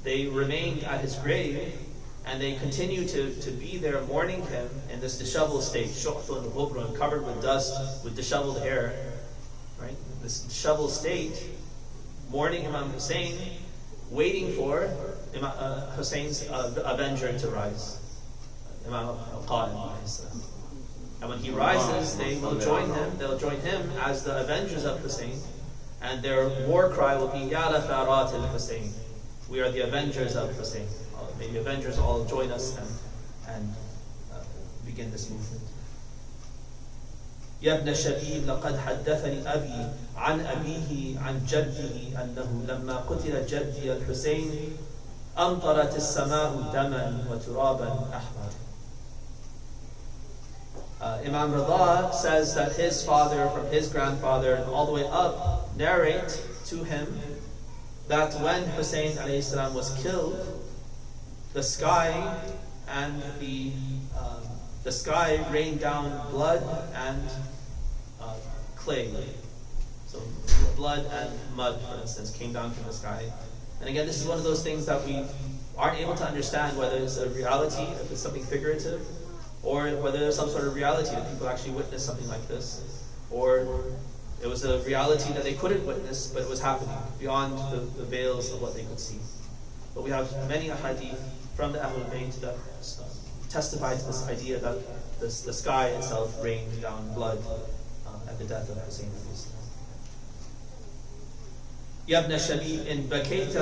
they remained at his grave and they continue to be there mourning him in this disheveled state, shu'thun ghubrun, covered with dust, with disheveled hair, right? This disheveled state, mourning Imam Hussein, waiting for Hussein's avenger to rise, Imam al-Qa'im. And when he rises, they will join him. They'll join him as the avengers of Hussein, and their war cry will be Ya la tharat al-Hussein. We are the avengers of Hussein. May the avengers all join us and begin this movement. يا ابن شبيب لقد حدثني أبي عن أبيه عن جده أنه لما قتل جدي الحسين أمطرت السماء دما وترابا أحمر. Imam Rida says that his father from his grandfather and all the way up narrate to him that when Hussein alayhi salam was killed, the sky and the sky rained down blood and clay. So blood and mud, for instance, came down from the sky. And again, this is one of those things that we aren't able to understand, whether it's a reality, if it's something figurative, or whether there's some sort of reality that people actually witness something like this, or it was a reality that they couldn't witness, but it was happening beyond the veils of what they could see. But we have many hadith from the Ahlul Bayt that testify to this idea that the sky itself rained down blood at the death of Hussein. يا ابن شبيب إن بكيت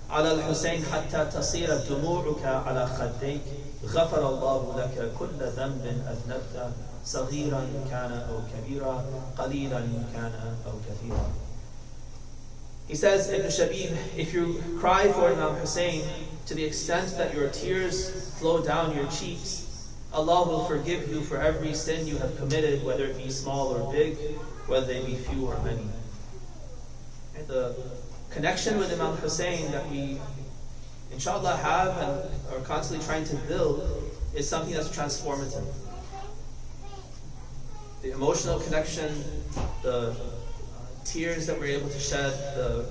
على الحسين حتى تصير دموعك على خديك غفر الله لك كل ذنب أذنبت صغيرا كان أو كبيرا قليلا كان أو كثيرا. He says, Ibn Shabib, if you cry for Imam Hussein to the extent that your tears flow down your cheeks, Allah will forgive you for every sin you have committed, whether it be small or big, whether they be few or many. And the connection with Imam Hussein that we, inshallah, have and are constantly trying to build is something that's transformative. The emotional connection, the tears that we're able to shed, the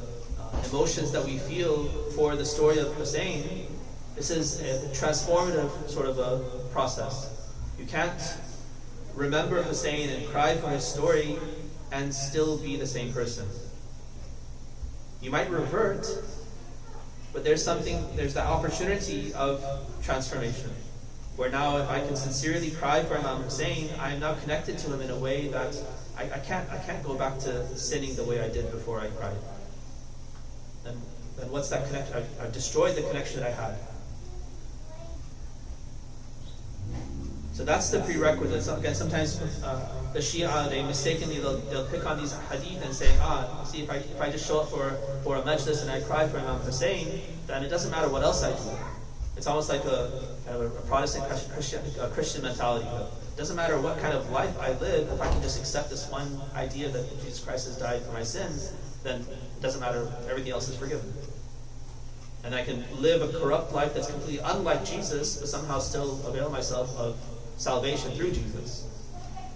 emotions that we feel for the story of Hussein, this is a transformative sort of a process. You can't remember Hussein and cry for his story and still be the same person. You might revert, but there's the opportunity of transformation. Where now if I can sincerely cry for Imam Hussein, I am now connected to him in a way that I can't go back to sinning the way I did before I cried. Then what's that connection? I've destroyed the connection that I had. So that's the prerequisite. So again, sometimes the Shia, they mistakenly they'll pick on these hadith and say, see, if I just show up for a majlis and I cry for Imam Hussein, then it doesn't matter what else I do. It's almost like a Protestant Christian mentality. It doesn't matter what kind of life I live, if I can just accept this one idea that Jesus Christ has died for my sins, then it doesn't matter, everything else is forgiven. And I can live a corrupt life that's completely unlike Jesus, but somehow still avail myself of salvation through Jesus.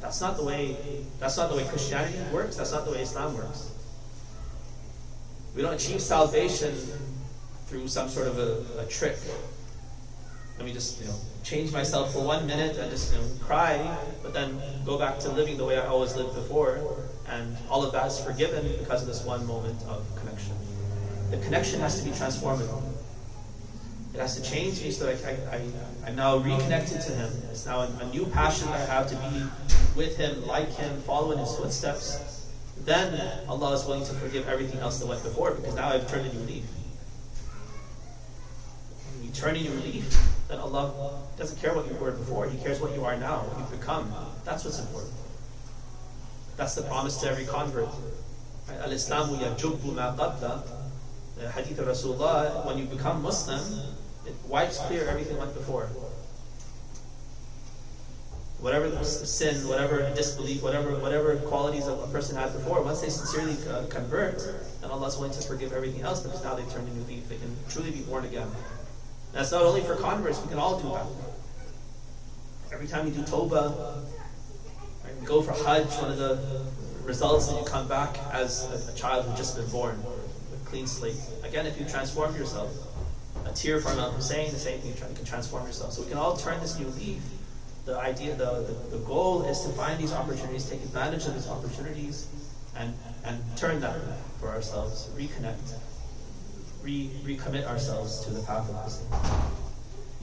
That's not the way Christianity works. That's not the way Islam works. We don't achieve salvation through some sort of a trick. Let me just change myself for 1 minute and just cry, but then go back to living the way I always lived before, and all of that is forgiven because of this one moment of connection. The connection has to be transformative. It has to change me so I'm now reconnected to him. It's now a new passion that I have to be with him, like him, follow in his footsteps. Then Allah is willing to forgive everything else that went before, because now I've turned a new leaf. When you turn a new leaf, then Allah doesn't care what you were before. He cares what you are now, what you've become. That's what's important. That's the promise to every convert. Al-Islamu yajubbu ma qabla. The hadith of Rasulullah, when you become Muslim, it wipes clear everything went before. Whatever sin, whatever disbelief, whatever qualities a person had before, once they sincerely convert, then Allah is willing to forgive everything else, because now they've turned a new leaf. They can truly be born again. And that's not only for converts, we can all do that. Every time you do tawbah, right, you go for Hajj, one of the results that you come back as a child who's just been born, with a clean slate. Again, if you transform yourself, a tear for Imam Hussein, the same thing, you can transform yourself. So we can all turn this new leaf. The idea, the goal is to find these opportunities, take advantage of these opportunities, and turn them for ourselves, reconnect, recommit ourselves to the path of Islam.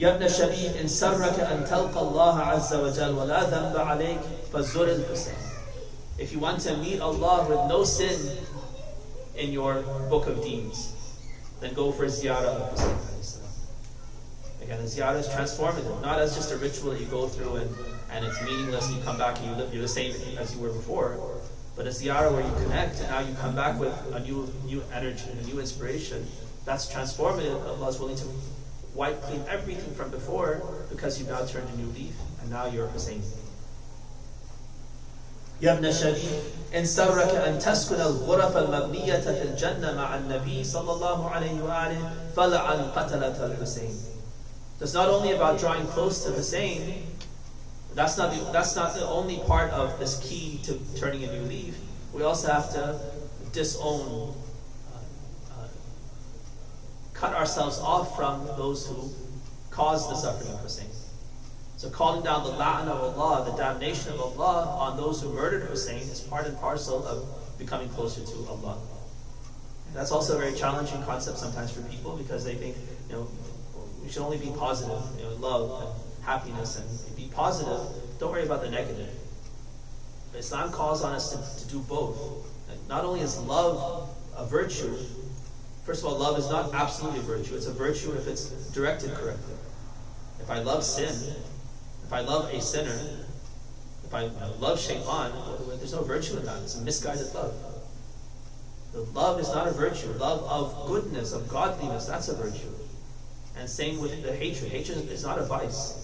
يا ابن شبيب إن سرك أن تلقى الله عز وجل ولا ذنب عليك فزر الحسين. If you want to meet Allah with no sin in your book of deeds, then go for ziyarah of Hussein. Again, the ziyarah is transformative, not as just a ritual that you go through and it's meaningless and you come back and you're the same as you were before, but a ziyarah where you connect and now you come back with a new energy, a new inspiration. That's transformative. Allah is willing to wipe clean everything from before, because you've now turned a new leaf and now you're Hussein. يا ابن شبيب إن سرك أن تسكن الغرف المبنية في الجنة مع النبي صلى الله عليه وآله فلعن قتلة الحسين. It's not only about drawing close to Hussein. That's not the only part of this key to turning a new leaf. We also have to disown, cut ourselves off from those who caused the suffering of Hussein. So calling down the la'an of Allah, the damnation of Allah on those who murdered Hussein is part and parcel of becoming closer to Allah. And that's also a very challenging concept sometimes for people, because they think, we should only be positive, love and happiness, and be positive. Don't worry about the negative. But Islam calls on us to do both. And not only is love a virtue, first of all, love is not absolutely a virtue. It's a virtue if it's directed correctly. If I love sin, if I love a sinner, if I love shaitan, there's no virtue in that. It's a misguided love. The love is not a virtue. Love of goodness, of godliness, that's a virtue. And same with the hatred. Hatred is not a vice.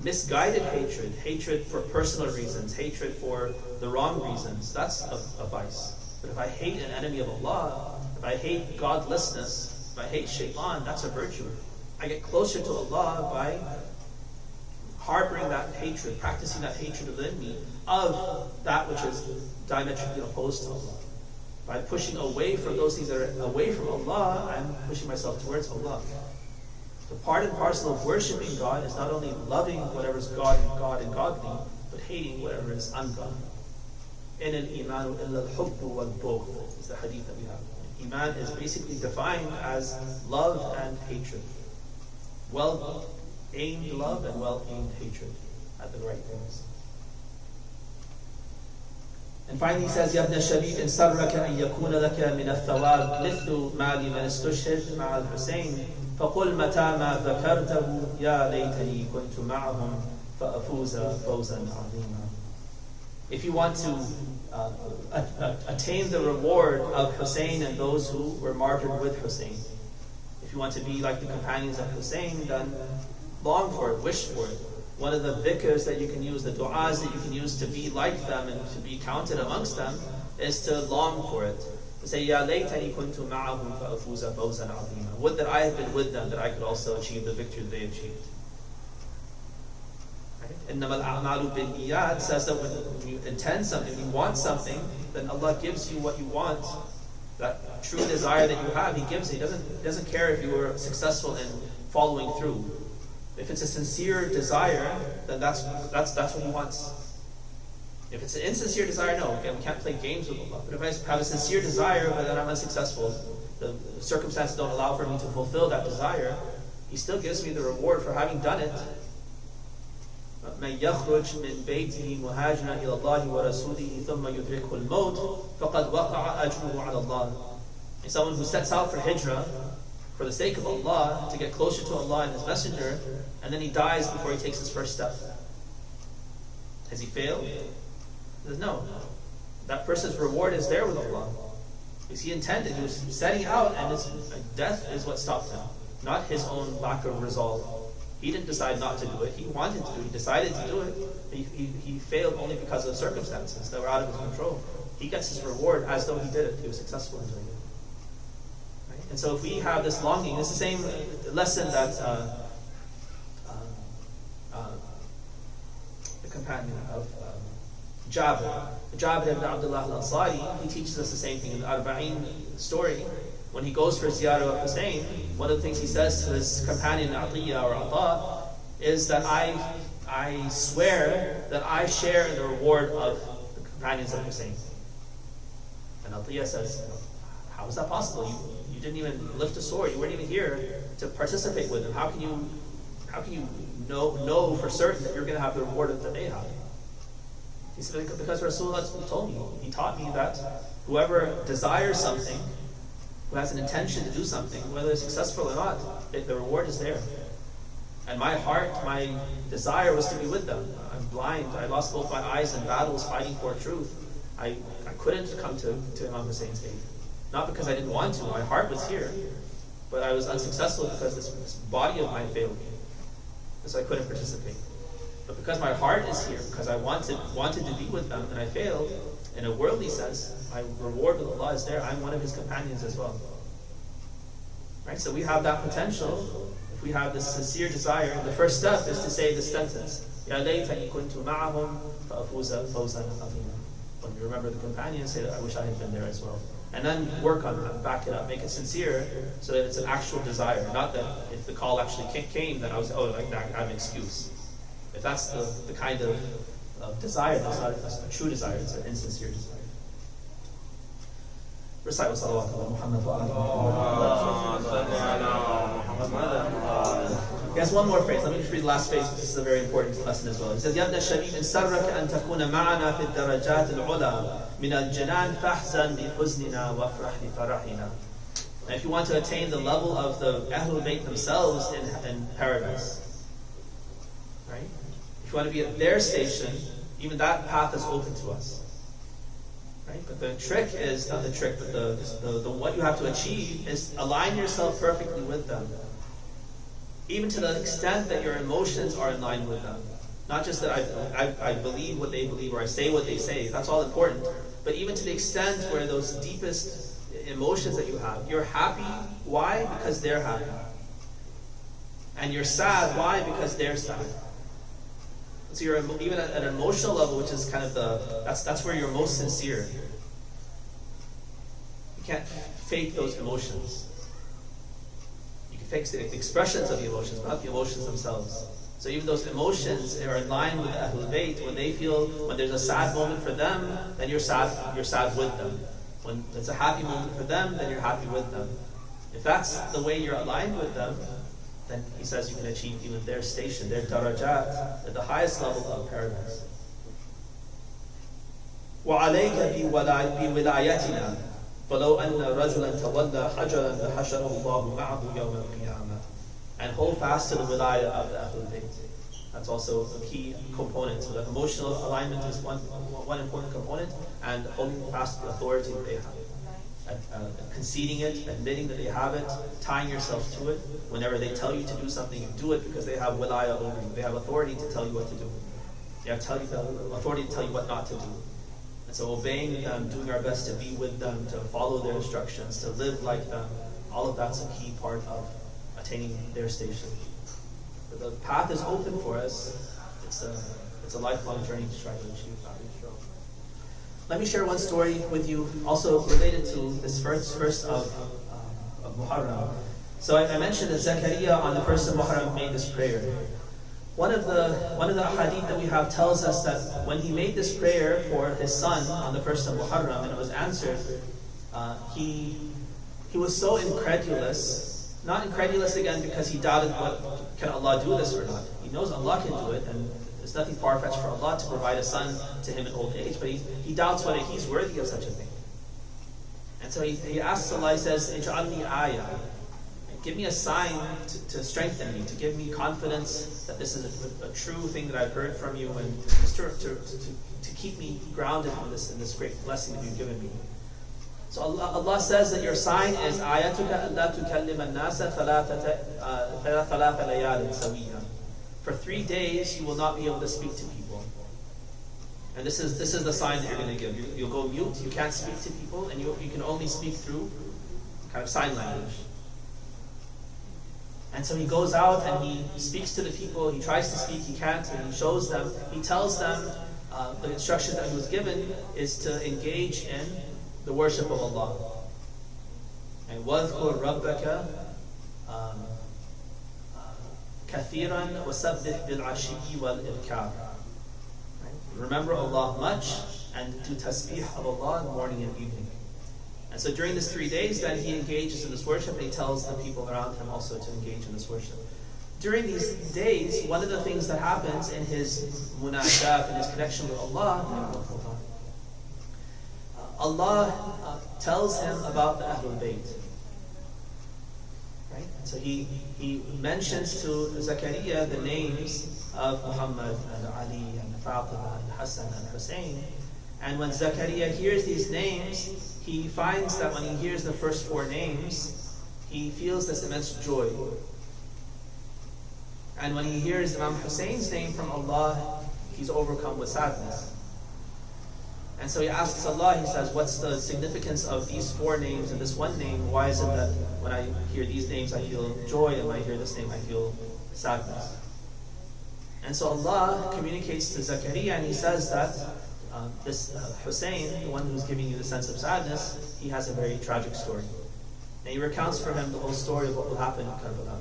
Misguided hatred, hatred for personal reasons, hatred for the wrong reasons, that's a vice. But if I hate an enemy of Allah, if I hate godlessness, if I hate shaitan, that's a virtue. I get closer to Allah by harboring that hatred, practicing that hatred within me of that which is diametrically opposed to Allah. By pushing away from those things that are away from Allah, I'm pushing myself towards Allah. The part and parcel of worshipping God is not only loving whatever is God and godly, but hating whatever is ungodly. In al-iman illa al-hubb wal-bughd is the hadith that we have. Iman is basically defined as love and hatred. Well-aimed love and well-aimed hatred at the right things. And finally he says, يَا ابْنَ الشَّبِيبِ إِنْ سَرَّكَ أَنْ يَكُونَ لَكَ مِنَ الثَّوَابِ مِثْلُ مَالِ مَنِ اسْتُشْهِدَ مَعَ الْحُسَيْنِ فَقُلْ مَتَى مَا ذَكَرْتَهُ يَا لَيْتَنِي كُنْتُ مَعَهُمْ فَأَفُوزَ فَوْزًا عَظِيمًا. If you want to attain the reward of Hussein and those who were martyred with Hussein, if you want to be like the companions of Hussein, then long for it, wish for it. One of the dhikrs that you can use, the du'as that you can use to be like them and to be counted amongst them, is to long for it. To say, Ya laytani kuntu ma'ahum fa'afuza fawzan 'azima. Would that I had been with them, that I could also achieve the victory that they achieved. Innamal a'malu bil niyat says that when you intend something, you want something, then Allah gives you what you want. That true desire that you have, He gives it. He doesn't care if you were successful in following through. If it's a sincere desire, then that's what He wants. If it's an insincere desire, no. Again, we can't play games with Allah. But if I have a sincere desire, but then I'm unsuccessful, the circumstances don't allow for me to fulfill that desire, He still gives me the reward for having done it. مَنْ يَخْرُجْ مِنْ بَيْتِهِ مُهَاجِرًا إِلَى اللَّهِ وَرَسُولِهِ ثُمَّ يُدْرِكْهُ الْمَوْتِ فَقَدْ وَقَعَ أَجْرُهُ عَلَى اللَّهِ. And someone who sets out for hijrah, for the sake of Allah, to get closer to Allah and His Messenger, and then he dies before he takes his first step. Has he failed? He says, no. That person's reward is there with Allah. Because he intended, he was setting out, and his death is what stopped him, not his own lack of resolve. He didn't decide not to do it. He wanted to do it. He decided to do it. He failed only because of circumstances that were out of his control. He gets his reward as though he did it. He was successful in doing it. Right? And so if we have this longing, it's the same lesson that the companion of Jabir ibn Abdullah al-Ansari, he teaches us the same thing in the Arba'in story. When he goes for ziyarah of Hussein, one of the things he says to his companion Atiyah or Ata is that I swear that I share in the reward of the companions of Hussein. And Atiyah says, how is that possible? You didn't even lift a sword. You weren't even here to participate with them. How can you know for certain that you're going to have the reward that they have? He said, because Rasulullah told me, he taught me that whoever desires something, who has an intention to do something, whether it's successful or not, the reward is there. And my heart, my desire was to be with them. I'm blind. I lost both my eyes in battles fighting for truth. I couldn't come to Imam Hussein's aid. Not because I didn't want to. My heart was here. But I was unsuccessful because this body of mine failed me. And so I couldn't participate. But because my heart is here, because I wanted to be with them, and I failed, in a worldly sense, my reward with Allah is there. I'm one of His companions as well. Right? So we have that potential. If we have this sincere desire, the first step is to say this sentence: Ya laytani kuntu ma'ahum fa'afuza fawzan 'azima. When you remember the companion, say, I wish I had been there as well. And then work on that, back it up, make it sincere, so that it's an actual desire. Not that if the call actually came, then I was, like that, I have an excuse. If that's the kind of desire, that's not a true desire, it's an insincere desire. Recite with salawat ala Muhammad wa ala. He has one more phrase. Let me just read the last phrase. This is a very important lesson as well. He says, يَبْنَ الشَّبِيبِ إِنْ سَرَّكَ أَنْ تَكُونَ مَعَنَا فِي الدَّرَجَاتِ الْعُلَى مِنَ الْجَنَانِ فَحْزَنْ لِحُزْنِنَا وَافْرَحْ لِفَرَحِنَا. And if you want to attain the level of the Ahlul Bayt themselves in paradise, right? If you want to be at their station, even that path is open to us. Right? But the trick is, not the trick, but the what you have to achieve is align yourself perfectly with them. Even to the extent that your emotions are in line with them. Not just that I believe what they believe or I say what they say, that's all important. But even to the extent where those deepest emotions that you have, you're happy, why? Because they're happy. And you're sad, why? Because they're sad. So you're even at an emotional level, which is kind of that's where you're most sincere. You can't fake those emotions. You can fake the expressions of the emotions, but not the emotions themselves. So even those emotions are in line with the Ahlul Bayt. When there's a sad moment for them, then you're sad with them. When it's a happy moment for them, then you're happy with them. If that's the way you're aligned with them, then he says you can achieve even their station, their darajat, at the highest level of paradise. وَعَلَيْكَ بِوِلَايَتِنَا فَلَوْ أَنَّ رَجُلًا تَوَلَّى حَجَرًا لَحَشَرَهُ اللَّهُ مَعَهُ يَوْمَ الْقِيَامَةِ. And hold fast to the wilayah of the Ahlul Bayt. That's also a key component. So the emotional alignment is one important component, and holding fast to the authority that they have. Conceding it, admitting that they have it, tying yourself to it. Whenever they tell you to do something, you do it because they have wilayah over you. They have authority to tell you what to do. They have authority to tell you what not to do. And so obeying them, doing our best to be with them, to follow their instructions, to live like them, all of that's a key part of attaining their station. But the path is open for us. It's a lifelong journey to try to achieve that. Let me share one story with you, also related to this first of Muharram. So I mentioned that Zakaria on the first of Muharram made this prayer. One of the hadith that we have tells us that when he made this prayer for his son on the first of Muharram and it was answered, he was so incredulous. Not incredulous again because he doubted can Allah do this or not. He knows Allah can do it, and there's nothing far-fetched for Allah to provide a son to him in old age, but he doubts whether he's worthy of such a thing. And so he asks Allah, he says, "Ij'alni ayah." Give me a sign to strengthen me, to give me confidence that this is a true thing that I've heard from you, and just to keep me grounded in this great blessing that you've given me. So Allah says that your sign is ayatuka la tukallim an-nasa thalatha layalin sawiya. For 3 days you will not be able to speak to people. And this is the sign that you're going to give. You'll go mute, you can't speak to people, and you can only speak through kind of sign language. And so he goes out and he speaks to the people, he tries to speak, he can't, and he shows them, he tells them the instruction that he was given is to engage in the worship of Allah. And وَاذْكُرْ رَبَّكَ كَثِيرًا وَسَبِّحْ بِالْعَشِيِّ وَالْإِبْكَارِ. Remember Allah much and do tasbih of Allah in the morning and evening. And so during this 3 days, then he engages in this worship, and he tells the people around him also to engage in this worship. During these days, one of the things that happens in his munajat, in his connection with Allah, Allah tells him about the Ahlul Bayt. Right? So he mentions to Zakaria the names of Muhammad and Ali and Fatima and Hassan and Hussein. And when Zakaria hears these names, he finds that when he hears the first 4 names, he feels this immense joy. And when he hears Imam Hussein's name from Allah, he's overcome with sadness. And so he asks Allah, he says, what's the significance of these 4 names and this one name? Why is it that when I hear these names I feel joy, and when I hear this name I feel sadness? And so Allah communicates to Zakaria, and he says that this Hussein, the one who's giving you the sense of sadness, he has a very tragic story. And he recounts for him the whole story of what will happen in Karbala.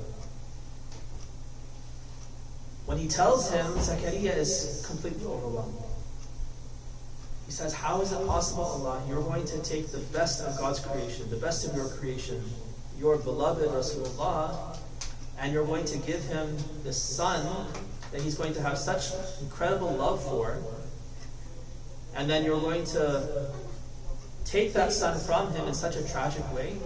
When he tells him, Zakaria is completely overwhelmed. He says, how is it possible, Allah, you're going to take the best of God's creation, the best of your creation, your beloved Rasulullah, and you're going to give him this son that he's going to have such incredible love for, and then you're going to take that son from him in such a tragic way?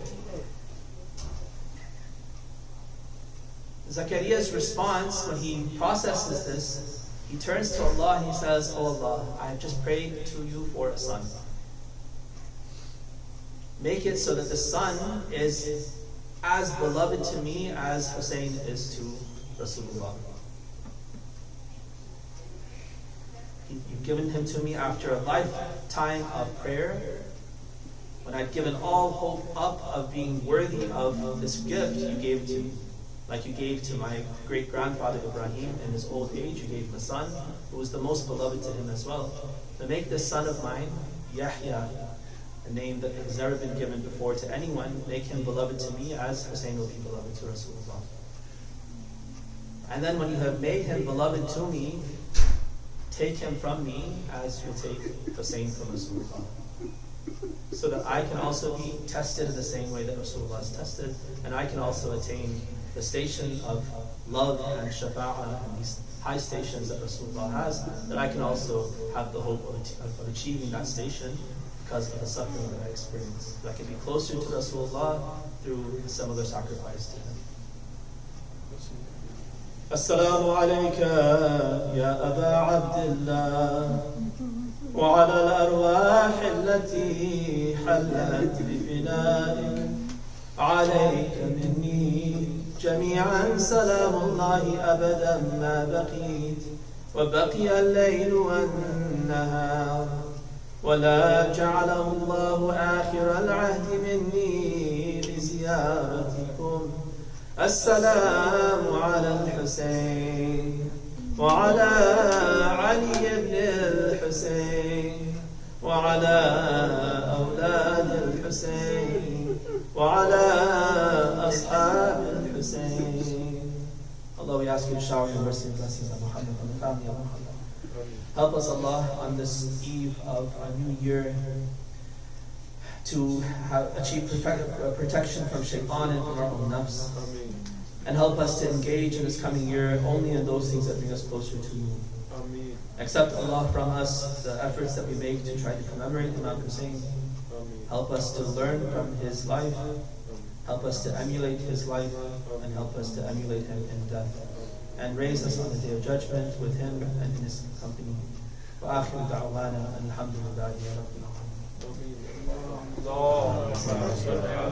Zakaria's response when he processes this, he turns to Allah and he says, Oh Allah, I have just prayed to you for a son. Make it so that the son is as beloved to me as Hussein is to Rasulullah. You've given him to me after a lifetime of prayer, when I'd given all hope up of being worthy of this gift you gave to me. Like you gave to my great-grandfather Ibrahim in his old age, you gave him a son who was the most beloved to him as well. To make this son of mine, Yahya, a name that has never been given before to anyone, make him beloved to me as Hussein will be beloved to Rasulullah. And then when you have made him beloved to me, take him from me as you take Hussein from Rasulullah. So that I can also be tested in the same way that Rasulullah is tested, and I can also attain the station of love and shafa'ah and these high stations that Rasulullah has, that I can also have the hope of achieving that station because of the suffering that I experience. That I can be closer to Rasulullah through a similar sacrifice to him. Assalamu alayka ya Aba Abdullah wa ala al-arwah allati hallat bi fina'ik alayka minni جميعا سلام الله أبدا ما بقيت وبقي الليل والنهار ولا جعله الله آخر العهد مني لزيارتكم السلام على الحسين وعلى علي بن الحسين وعلى أولاد الحسين وعلى أصحاب الحسين. Allah, we ask you to shower your mercy and blessings on Muhammad and the family of Muhammad. Help us, Allah, on this eve of a new year to achieve protection from shaitan and from our own nafs. And help us to engage in this coming year only in those things that bring us closer to you. Accept, Allah, from us the efforts that we make to try to commemorate Imam Hussein. Help us to learn from his life. Help us to emulate his life. And help us to emulate him in death. And raise us on the day of judgment with him and in his company. وآخر دعوانا الحمد لله رب العالمين.